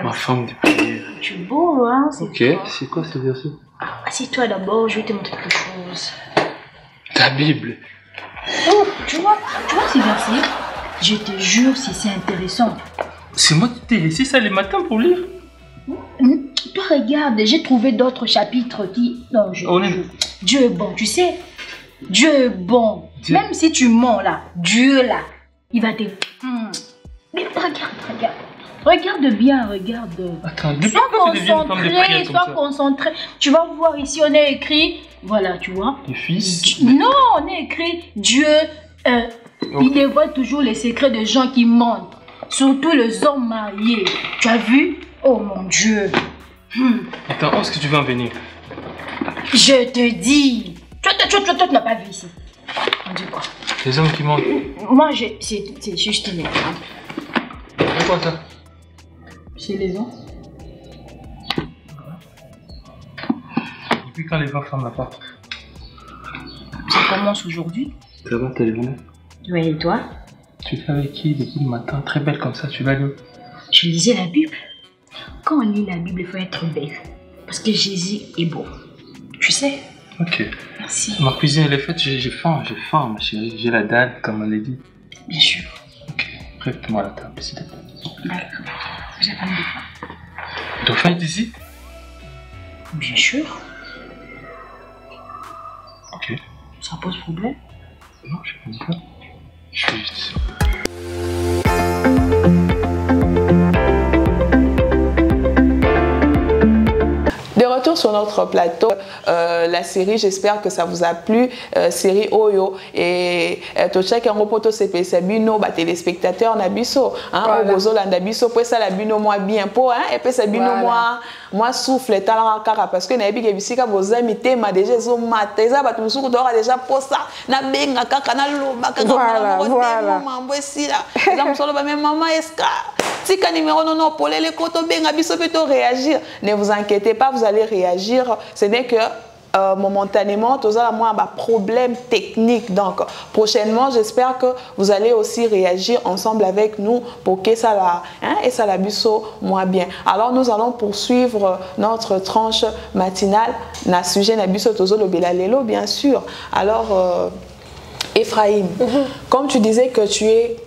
Ma femme de prière. Tu es beau, hein? Ok, c'est quoi ce verset? Assieds-toi d'abord, je vais te montrer quelque chose. Ta Bible. Oh, tu vois ces versets? Je te jure si c'est intéressant. C'est moi qui t'ai laissé ça les matins pour lire? Toi, regarde, j'ai trouvé d'autres chapitres qui... Non, Dieu est bon, tu sais. Dieu est bon. Dieu. Même si tu mens là, Dieu là, il va te... Mais regarde. Regarde bien, regarde. Attends, depuis quand tu deviens une femme de prière comme ça? Sois concentré. Tu vas voir ici, on est écrit... Voilà, tu vois. Le fils. Non, on est écrit Dieu... Il dévoile toujours les secrets des gens qui mentent. Surtout les hommes mariés. Tu as vu? Oh mon Dieu. Attends, où est-ce que tu veux en venir? Je te dis. Toi, tu n'as pas vu ici. On dit quoi? Les hommes qui mentent. Moi, c'est juste un exemple. C'est quoi ça? C'est les hommes. Depuis quand les gens ferment la porte? Ça commence aujourd'hui. Ça va, t'as les journées? Oui, et toi? Tu fais avec qui depuis le matin? Très belle comme ça, tu vas où? Je lisais la Bible. Quand on lit la Bible, il faut être belle. Parce que Jésus est beau. Tu sais? Ok. Merci. Ma cuisine elle est faite, j'ai faim, ma chérie. J'ai la dalle, comme elle l'a dit. Bien sûr. Ok, prête-moi la table, s'il te plaît. D'accord. J'ai pas de dauphin. Dauphin est ici? Bien sûr. Ok. Ça pose problème? Non, je pas dit ça. Je suis juste ici. De retour sur notre plateau, la série, j'espère que ça vous a plu, série Oyo, et tout chacun reporte ses bino, téléspectateurs nabiso, hein, obozo landabiso, puis ça la bino moi bien pour, hein, et puis ça bino moi souffle talent car parce que nabi gebisika vos amis tema déjà zo mateza ba tumusu dora déjà pour ça na benga kaka na loba kaka voilà mambo esila za musolo ba même maman eska tika numéro non pour les koto benga biso peut réagir. Ne vous inquiétez pas, vous allez réagir. Ce n'est que momentanément, tout ça, moi, un problème technique. Donc, prochainement, j'espère que vous allez aussi réagir ensemble avec nous pour que ça la, hein, et ça la biso moins bien. Alors, nous allons poursuivre notre tranche matinale. Na sujet na biso tozo lo belalelo, bien sûr. Alors, Ephraim, comme tu disais que tu es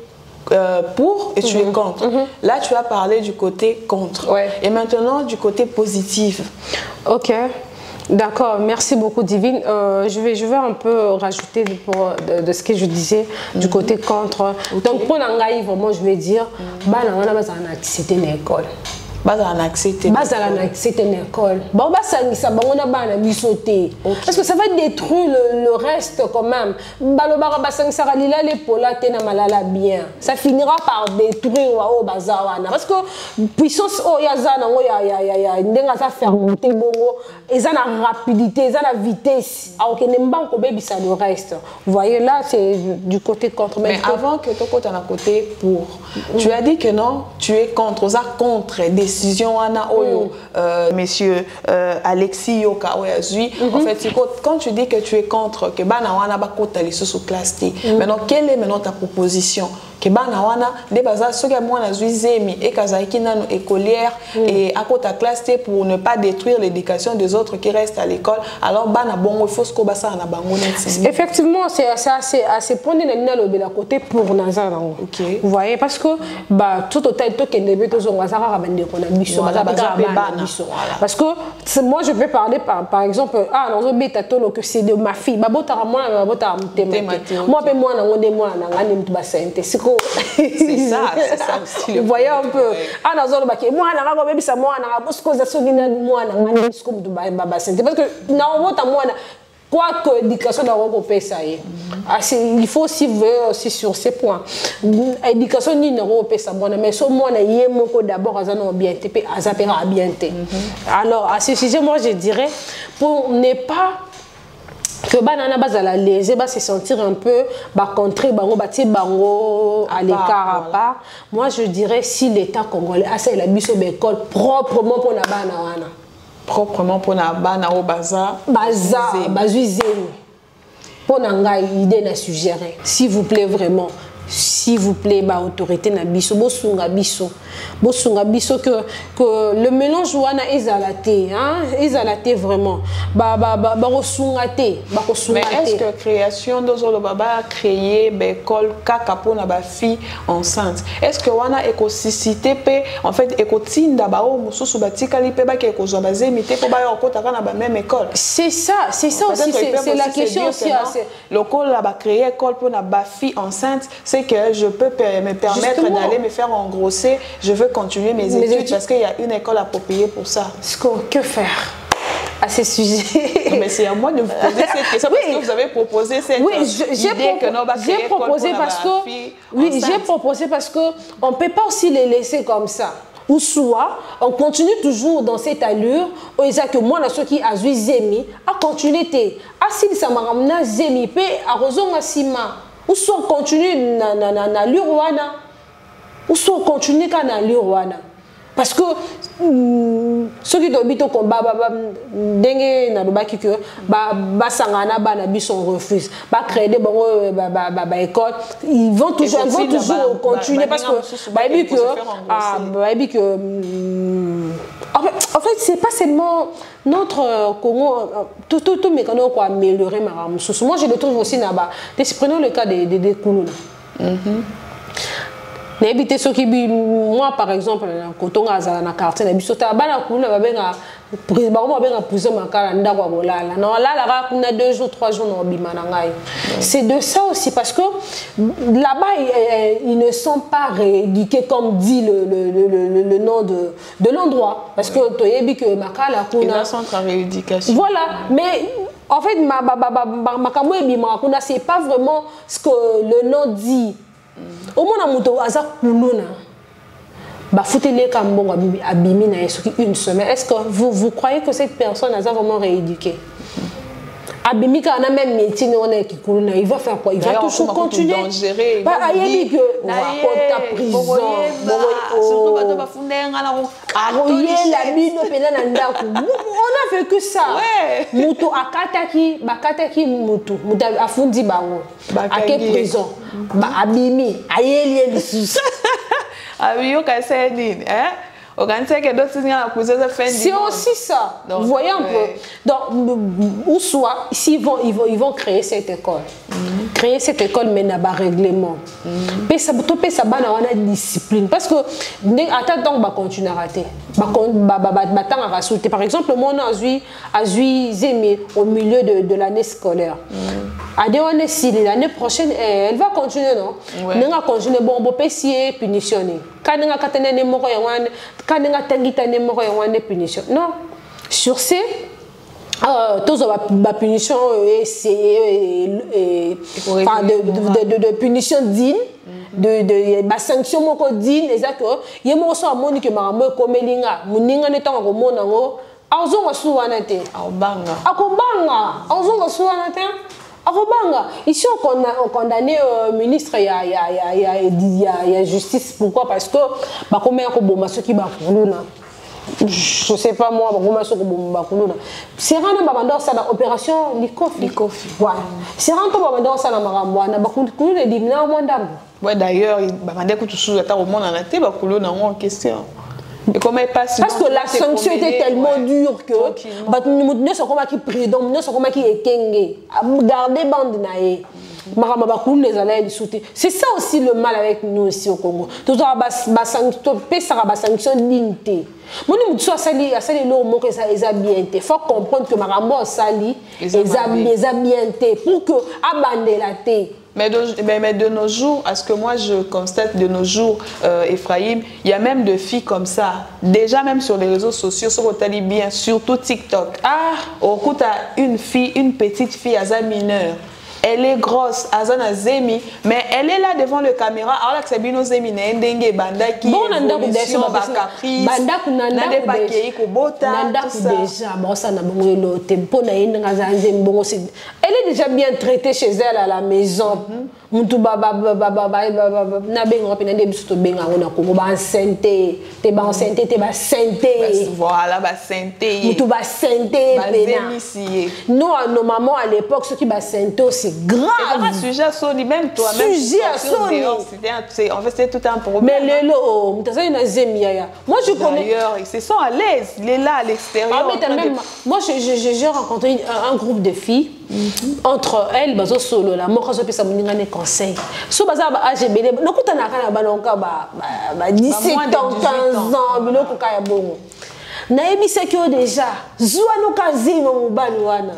pour et tu es contre. Là, tu as parlé du côté contre. Et maintenant, du côté positif. Ok. D'accord, merci beaucoup Divine. Je vais un peu rajouter de ce que je disais du côté contre. Donc pour l'angaï, vraiment, je vais dire, c'était une école. C'était une école. Parce que ça va détruire le reste quand même. Ça finira par détruire au bazar. Parce que puissance, ils ont la rapidité, ils ont la vitesse. Le reste. Vous voyez là, c'est du côté contre. Mais avant que tu aies un côté pour, tu as dit que non, tu es contre. Ça contre décision Anna Oyo, monsieur Alexis Yoka Oyazui. En fait, quand tu dis que tu es contre, que Bana Wana Bakota les sous classe T. Maintenant, quelle est maintenant ta proposition? que bana wana de baza soki mwana zemi et kazaki nanu écolière et à côté classe pour ne pas détruire l'éducation des autres qui restent à l'école. Alors bana bongo faut ce que basa na bango net. Effectivement, c'est assez prendre la côté pour naza nango. OK. Vous voyez parce que bah tout au tel to kendebe to zonga za ka bande ko na biso baza biso. Parce que moi je peux parler par exemple dans beta to que c'est de ma fille babota moi babota mutema. Moi pe moi na ngonde moi na ngani mtu basente. C'est ça aussi. Vous voyez un peu dans zone ba ke moi na ka ko bebisa moi na parce que za sogina moi na ngani mtu basente parce que na wota moi quoi que l'éducation n'a pas ça il faut aussi veiller aussi sur ces points. L'éducation n'a pas ça mais ce moi d'abord à bien alors à ce sujet moi je dirais pour ne pas que banana bazala léger va se sentir un peu contrer bango bati bango à l'écart à part. Moi je dirais si l'État congolais a ça la biso école proprement pour la banana proprement pour na bana au baza bazuzeni pour nanga idée na suggérer s'il vous plaît vraiment s'il vous plaît autorité na biso bosunga biso que le mélange wana ezalaté ezalaté vraiment mais est-ce que création d'ozolo baba créer école kaka pour na ba fille enceinte est-ce que wana écosystème pe en fait écotinda ba o mususu batikali pe ba ke kozwa bazemité po ba yo kotaka na ba même école c'est ça aussi c'est la question aussi l'école là ba créer école pour na ba fille enceinte c'est que je peux me permettre d'aller me faire engrosser, je veux continuer mes études parce qu'il y a une école appropriée pour ça. Que faire à ces sujets? Mais c'est à moi de vous poser cette question parce que vous avez proposé cette idée que non, j'ai proposé parce que j'ai proposé parce que on peut pas aussi les laisser comme ça. Ou soit on continue toujours dans cette allure ou ils que moi ceux qui a joué zemi a continué si ça m'a ramené zemi pe a raison asima ou soit on continue na l'urwana ou soit on continue na l'urwana parce que ceux qui doivent au combat dengue na lobaki que sangana na biso refuse créer des écoles ils vont toujours continuer parce que en fait c'est pas seulement notre Congo tout mécano quoi améliorer moi je le trouve aussi là-bas prenons le cas des Koulouna n'habiter ceux qui moi par exemple quand on a dans quartier na biso ta bana kuna babenga président babenga pousser makala ndako bolala non là la kuna 2 jours 3 jours no bima na ngai c'est de ça aussi parce que là-bas ils ne sont pas rééduqués comme dit le nom de l'endroit parce que toyebi que makala kuna un centre de rééducation voilà mais en fait makamwe bima kuna c'est pas vraiment ce que le nom dit. Au moins, on a une semaine. Est-ce que vous croyez que cette personne a vraiment rééduqué? Abimika a même métier, il va faire quoi? Il va toujours continuer. On a fait que ça. Mutu akataki, bakataki mutu, mutu afundi bango. À quelle prison? Abimi, ayeli lisus. Abiyo kasenine, hein? C'est aussi ça. Vous voyez un peu. Donc, ou soit, s'ils vont créer cette école. Créer cette école, mais il n'y a pas de règlement. Mais ça va être discipline. Parce que, attends, on va continuer à rater. Par exemple, moi, a joué au milieu de l'année scolaire. L'année prochaine, elle va continuer, non? Elle va continuer, bon, on peut essayer punitionner. Quand on a punition. Non. Sur ces la punition de punition digne, de sanction digne, exact. Il y a aussi un monde qui m'a dit que Melinga, Muninga n'est pas au monde. Ici, on a condamné le ministre, il y a justice. Pourquoi? Parce que je ne sais pas moi, c'est rare ça dans l'opération Likofi. C'est rare ça dans Ouais, d'ailleurs, il va tout sous la au monde en a été en question. Et comment il passe parce que la sanction était tellement dure que nous sommes comme qui prudent, nous sommes comme qui est kenge. Garder bande naé. C'est ça aussi le mal avec nous ici au Congo. Tout ça ba sanction dignité. Moi nous soit sali le mot que ça est bien été. Faut comprendre que marambo sali est bien été pour que abandonner la terre. Mais de nos jours, à ce que moi je constate de nos jours, Ephraim, il y a même de filles comme ça. Déjà même sur les réseaux sociaux, sur le bien, surtout TikTok. Ah, au coup t'as une fille, une petite fille, à mineure. Elle est grosse, Azana Zemi, mais elle est là devant le caméra. Alors là, c'est bien Zemi, Ndenge, Banda qui évolution, caprice, Nande Pakei, Kobota, tout ça. Elle est déjà bien traitée chez elle à la maison. Voilà, nous, à nos mamans à l'époque, ceux qui c'est grave. C'est un sujet à Sony, même toi. Sujet à Sony. En fait, c'est tout un problème. Mais moi, je connais. D'ailleurs, ils se sont à l'aise. Il est là à l'extérieur. Moi, j'ai rencontré un groupe de filles. Entre elles, bazo solo la moi quand je peux ça me donner conseil. So baza ba AGB, no kutana kana balonka ba 17 ans, 15 ans, biloko kaya bongo. Na ebisa que déjà, zwa no kazi mo mobali wana.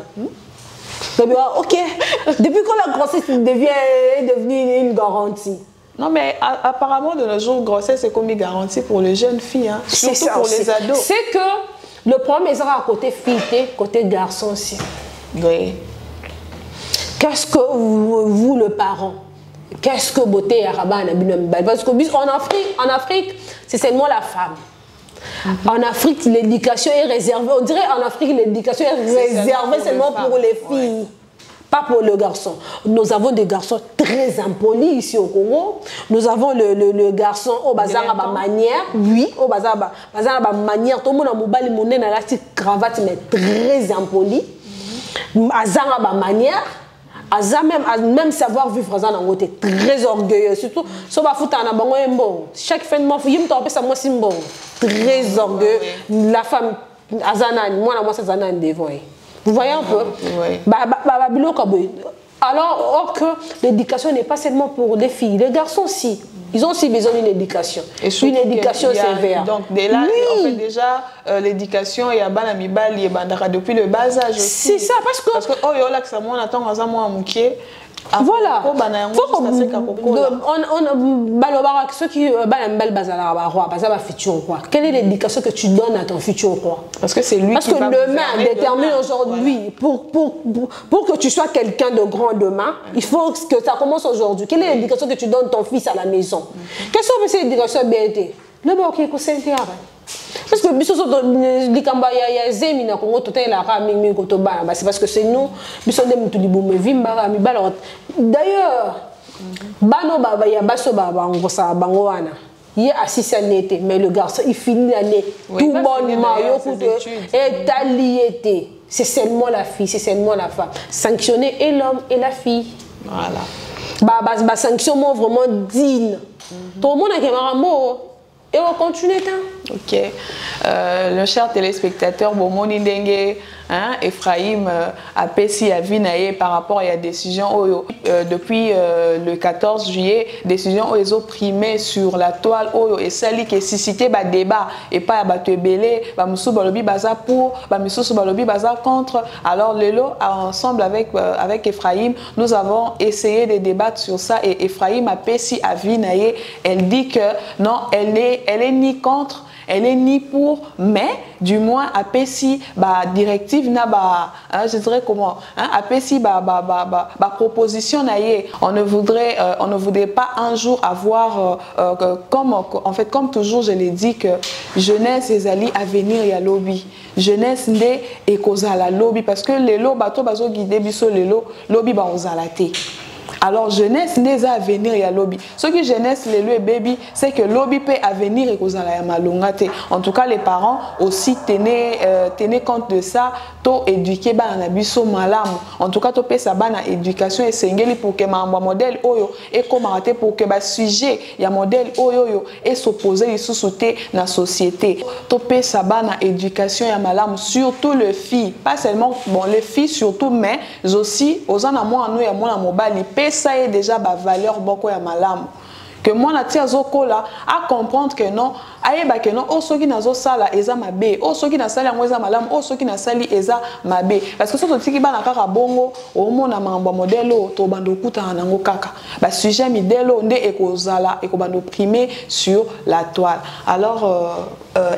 OK. Depuis quand la grossesse est devenue une garantie. Non, mais apparemment, de nos jours, grossesse est comme une garantie pour les jeunes filles, hein, surtout pour les ados. C'est que le problème est à côté fille, côté garçon aussi. Oui. Qu'est-ce que vous, le parent, qu'est-ce que beauté et arabe parce qu'en Afrique, c'est seulement la femme. En Afrique, l'éducation est réservée. On dirait en Afrique, l'éducation est réservée seulement pour les filles. Pas pour le garçon. Nous avons des garçons très impolis ici au Congo. Nous avons le garçon au bazar à ma manière. Oui, au bazar à ma manière. Tout le monde a mobile monnaie dans la cravate, mais très impoli. Azar à ma manière. Azar même savoir vivre dans le côté très orgueilleux. Surtout, si on va foutre un abonnement, chaque fin de mois, il me tombe ça moi c'est bon. Très orgueilleux. La femme Azana, moi c'est Azana devant. Vous voyez un peu? Oui. Alors, or que l'éducation n'est pas seulement pour les filles, les garçons aussi. Ils ont aussi besoin d'une éducation. Une éducation sévère. Donc, dès là, on fait déjà l'éducation, il y a depuis le bas âge aussi. C'est ça, parce que... oh, il y a là que ça, moi, on attend un mois à mouquer. Voilà. Ceux qui quelle est l'éducation que tu donnes à ton futur roi? Parce que c'est lui qui va demain détermine aujourd'hui. Pour que tu sois quelqu'un de grand demain, il faut que ça commence aujourd'hui. Quelle est l'éducation que tu donnes ton fils à la maison? Quelle est cette éducation bien été? Le bon qui est parce que c'est parce que c'est nous d'ailleurs il est assis à l'été, mais le garçon il finit l'année tout bonnement, c'est seulement la fille, c'est seulement la femme. Sanctionner et l'homme et la fille. Voilà. Sanction vraiment digne. Tout le monde a un mot. Et on continue. Ok. Le cher téléspectateur, Bomoni Dengue, Ephraim a pessi à Vinaye par rapport à la décision depuis le 14 juillet, décision où ils ont primé sur la toile et celle qui est suscité le débat et pas à Belé, Moussou Balobi Baza pour, Moussou Balobi Baza contre. Alors Lelo, ensemble avec Ephraim, nous avons essayé de débattre sur ça et Ephraim a pessi à Vinaye. Elle dit que non, elle est ni contre. Elle est ni pour, mais du moins à Pessi, directive n'a je dirais comment, à Pessi, proposition naïe. On ne voudrait pas un jour avoir comme toujours je l'ai dit que jeunesse et ali avenir et à lobby. Jeunesse ndé et cause à la lobby parce que les lots bateau bazo guidé biso les lots lobby ba ozalate. Alors jeunesse n'est à venir ya lobby. Ce qui jeunesse les le baby, c'est que lobby peut avenir et cause la malongate. En tout cas les parents aussi tenez compte de ça, to éduquer bana biso malam. En tout cas to pe sa bana éducation et sengeli pour que ma modèle oyo et comment rater pour que ba sujet ya modèle oyo et s'opposer les sous-sauter na société. To pe sa bana éducation ya malam surtout les filles, pas seulement bon les filles surtout mais aussi aux en amour nous ya mona mobali pe ça est déjà ba valeur beaucoup ya malam. Que moi na tia zokola à comprendre que non ayeba que non o soki nazo sala eza mabe o soki na sala ngweza malam o soki na sali eza mabe parce que soto tiki bana kaka bongo o mona mamba modelo to bando kuta nango kaka ba sujet midelo nde ekozala ekobando primer sur la toile. Alors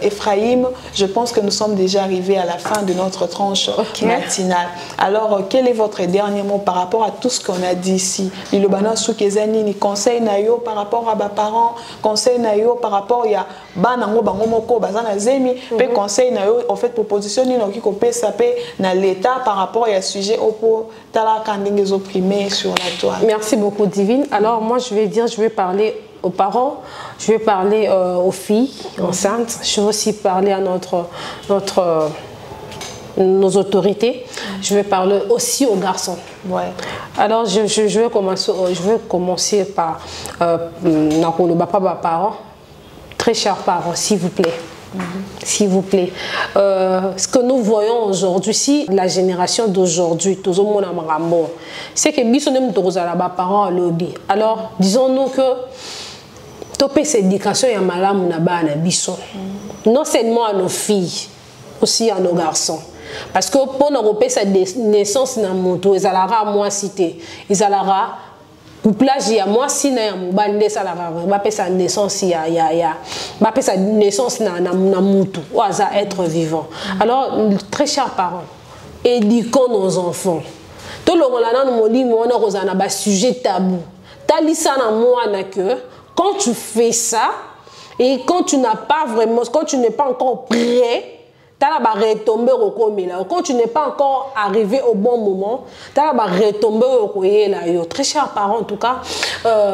Ephraim, je pense que nous sommes déjà arrivés à la fin de notre tranche matinale. Alors quel est votre dernier mot par rapport à tout ce qu'on a dit ici? Le bana soukezani ni conseil na yo par rapport à ba parents, conseil na yo par rapport ya banango bango moko bazana zemi pe conseil na yo en fait proposition ni no ki ko pesa pe na l'état par rapport à sujet opo tala kandinges opprimés sur la toile. Merci beaucoup Divine. Alors moi je vais parler aux parents, je vais parler aux filles enceintes, je vais aussi parler à nos autorités, je vais parler aussi aux garçons. Ouais. Alors je vais commencer par nos parents, très chers parents, s'il vous plaît. S'il vous plaît, ce que nous voyons aujourd'hui, si la génération d'aujourd'hui, tout le monde a marambon, c'est que nous sommes parents à l'objet. Alors disons-nous que topé cette éducation ya malamu na bana biso, non seulement à nos filles, aussi à nos garçons. Parce que pour nous repérer sa naissance na moto, ils alara moi cité, ils alara couplage ya moi si na mobile de salara, va pesa sa naissance va pesa sa naissance na moto, ou à être vivant. Alors très chers parents, éduquons nos enfants. Tout le monde là nous dit moi on a un sujet tabou. Talisa na moi na que quand tu fais ça et quand tu n'as pas vraiment, quand tu n'es pas encore prêt, tu vas retomber au commun. Quand tu n'es pas encore arrivé au bon moment, tu vas retomber au commun. Très chers parents, en tout cas,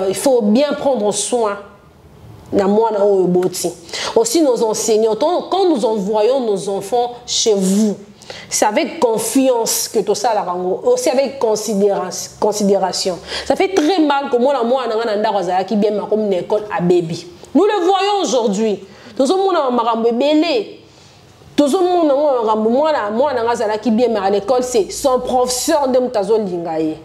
il faut bien prendre soin de moi. Aussi nos enseignants, quand nous envoyons nos enfants chez vous, c'est avec confiance que tout ça, aussi avec considération. Ça fait très mal que moi, qui bien comme une école à baby. Nous le voyons aujourd'hui. Tout le monde a belé. Tout le monde a qui bien à l'école, c'est son professeur de Mtazo Lingaye.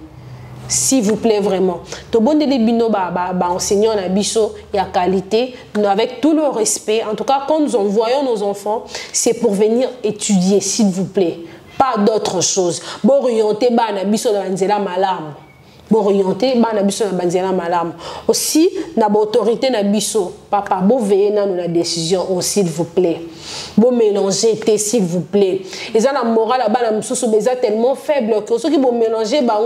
S'il vous plaît, vraiment. Tout le monde est enseignant à Bisso et à qualité, avec tout le respect. En tout cas, quand nous envoyons nos enfants, c'est pour venir étudier, s'il vous plaît. Pas d'autre chose. Bon orienté, na Bisso na Banzela malam. Bon orienté, na Bisso na Banzela malam. Aussi, na autorité na Bisso. Papa, bon veillez na la décision, s'il vous plaît. Bon mélanger, s'il vous plaît. Ils ont la morale là-bas, la tellement faible que ceux qui vont mélanger, bah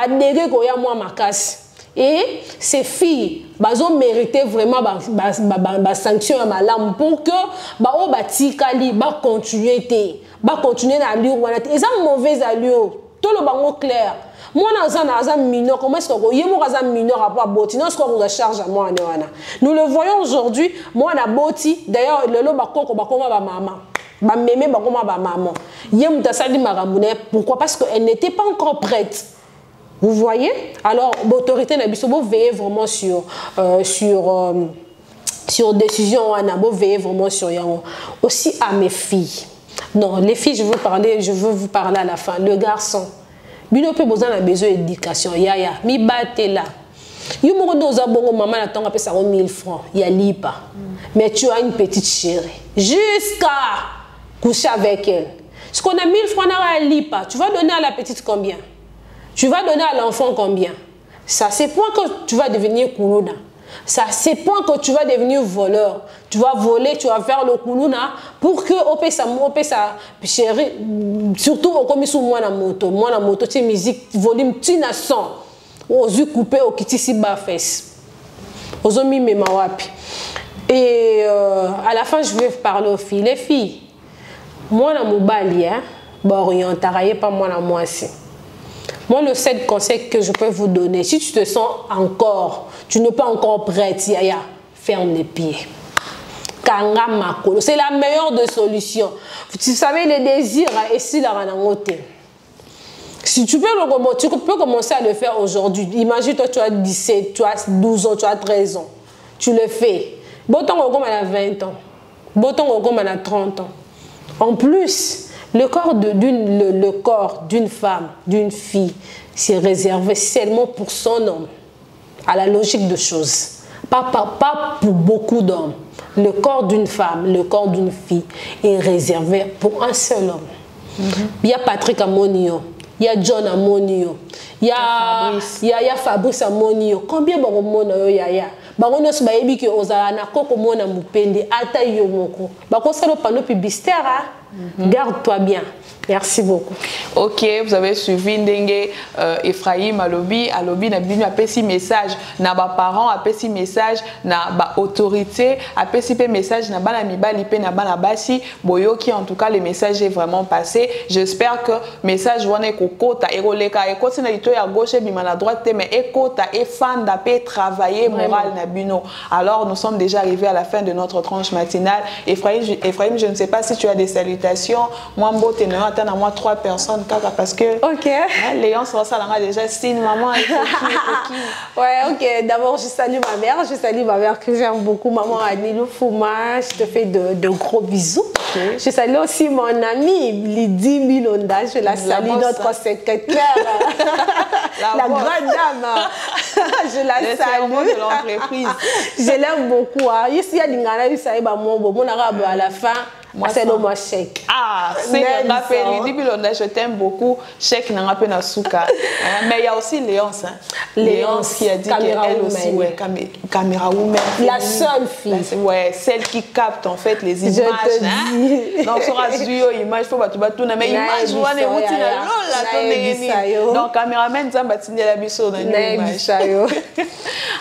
dégueu qu'on y a moins ma casse. Et ces filles, elles ont mérité vraiment la sanction à ma lame pour que elles continuent à lire. Ils ont mauvaise allure. Tout le bango clair. Moi, je suis mineur. Comment est-ce que je suis mineur à pas boti? Non, est-ce qu'on vous charge à moi? Nous le voyons aujourd'hui. Moi, je suis boti. D'ailleurs, le lot est comme ma maman. Pourquoi? Parce qu'elle n'était pas encore prête. Vous voyez? Alors, l'autorité n'a pas veillé vraiment sur décision. Veiller vraiment sur aussi à mes filles. Non, les filles, je veux vous parler à la fin. Le garçon. Bino pe besoin d'éducation. Yaya, mi bate là. Yo mo doza bongo maman na tonga pesa 1000 francs, ya lipa. Mais tu as une petite chérie. Jusqu'à coucher avec elle. Ce qu'on a 1000 francs na lipa, tu vas donner à la petite combien? Tu vas donner à l'enfant combien? Ça c'est point que tu vas devenir koulouna. Ça c'est point que tu vas devenir voleur. Tu vas voler, tu vas faire le koulouna pour que sa chérie, surtout au commis sous moi la moto, tu musique volume tu na 100. Aux yeux coupés au kiti si bas fesse. Aux omi me mawapi. Et à la fin je vais parler aux filles. Les filles, moi na mobali hein, ba orientaraye pas moi na moi si. Moi, le seul conseil que je peux vous donner, si tu te sens encore, tu n'es pas encore prête, Yaya, ferme les pieds. Kanga makolo, c'est la meilleure des solutions. Tu savais les désirs, et si la ranangote. Si tu peux commencer à le faire aujourd'hui. Imagine toi, tu as 17, tu as 12 ans, tu as 13 ans. Tu le fais. Boton comme à 20 ans. Boton comme à 30 ans. En plus, le corps d'une femme, d'une fille, c'est réservé seulement pour son homme. À la logique de choses. Pas pour beaucoup d'hommes. Le corps d'une femme, le corps d'une fille est réservé pour un seul homme. Il y a Patrick Amonio. Il y a John Amonio, il y a Fabrice Amonio. Combien de monde yaya? Barono se baebi que ozala na koko mona mupende ata yomoko. Bako salo panneau publicitaire. Garde-toi bien. Merci beaucoup. Ok, vous avez suivi Ndenge Ephraim Alobi na binu apesi message na ba parents apesi message na ba autorité apesi pe message na bana mibali pe na bana basi boyoki. En tout cas le message est vraiment passé. J'espère que message wana kokota ekoleka ekoti na lito ya gauche bima na droite mais ekota et fanda pe travailler moral na bino. Alors nous sommes déjà arrivés à la fin de notre tranche matinale. Ephraim, je ne sais pas si tu as des salutations. Moi mbote na à moi 3 personnes parce que Léon ça déjà signe maman. Ouais, ok, d'abord je salue ma mère que j'aime beaucoup, maman Anilou Fouma. Je te fais de gros bisous. Je salue aussi mon amie Lydie Milonda, je la salue, notre secrétaire, la grande dame. Je la salue de l'entreprise. Je l'aime beaucoup. Ici il y a des gars qui savent mon arabe à la fin. Moi, c'est le chèque. Ah, c'est le rappel. Je t'aime beaucoup. Chèque n'a pas na souka. Mais il y a aussi Léonce. Léonce qui a dit qu'elle aussi, ouais, caméra woman. La seule fille. Ouais, celle qui capte en fait les images. Je te dis. Donc, sur la image, il faut pas tout mais image, on est routine. Donc, caméraman, ça va tenir la biseau dans l'image.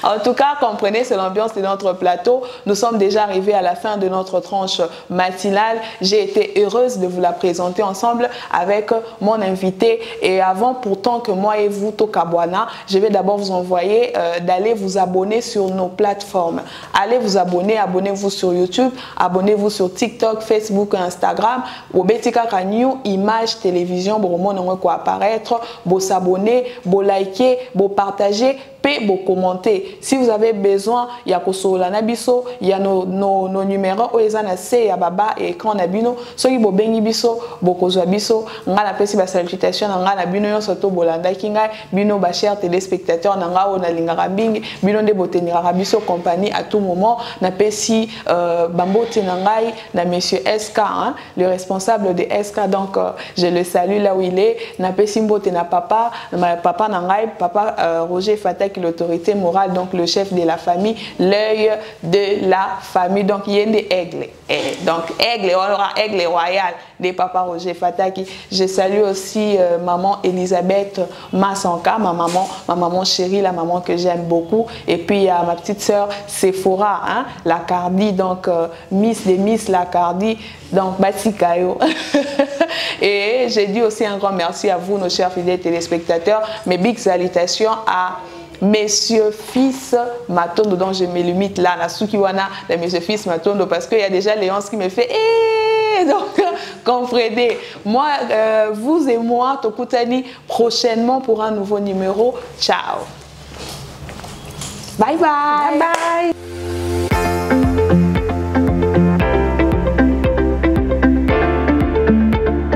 En tout cas, comprenez, c'est l'ambiance de notre plateau. Nous sommes déjà arrivés à la fin de notre tranche matinale. J'ai été heureuse de vous la présenter ensemble avec mon invité. Et avant pourtant que moi et vous, Tokabwana, je vais d'abord vous envoyer d'aller vous abonner sur nos plateformes. Allez vous abonner, abonnez-vous sur YouTube, abonnez-vous sur TikTok, Facebook et Instagram. Au Betika New Image Télévision, pour quoi apparaître, pour s'abonner, pour liker, pour partager. Pour commenter. Si vous avez besoin, il y a Kosola Nabiso, il y a nos numéros, il y a C, Baba et écran Nabino. So qui bengi biso, bokozwa biso, ngala pesi ba salutation ngala bino yo soto bolanda kinga, bino ba chers téléspectateurs nanga ona lingara bing, bino de botenira biso compagnie à tout moment. Na pesi bambote nangai na monsieur SK, hein, le responsable de SK, donc je le salue là où il est. Na pesi mbote na papa nangai, papa Roger Fatak, l'autorité morale, donc le chef de la famille, l'œil de la famille. Donc il y a des aigles. Donc aigle, on aura aigle royal des papa Roger Fataki. Je salue aussi maman Elisabeth Massanka, ma maman chérie, la maman que j'aime beaucoup. Et puis il y a ma petite sœur Sephora, hein, la Cardi, donc Miss des Miss la Cardi, donc Batikayo. Et j'ai dit aussi un grand merci à vous, nos chers fidèles téléspectateurs. Mes big salutations à Monsieur Fils Matondo, donc je me limite là, na Sukiwana, de Monsieur Fils Matondo, parce qu'il y a déjà Léonce qui me fait donc comprenez, moi, vous et moi, Tokutani, prochainement pour un nouveau numéro. Ciao. Bye bye. Bye bye.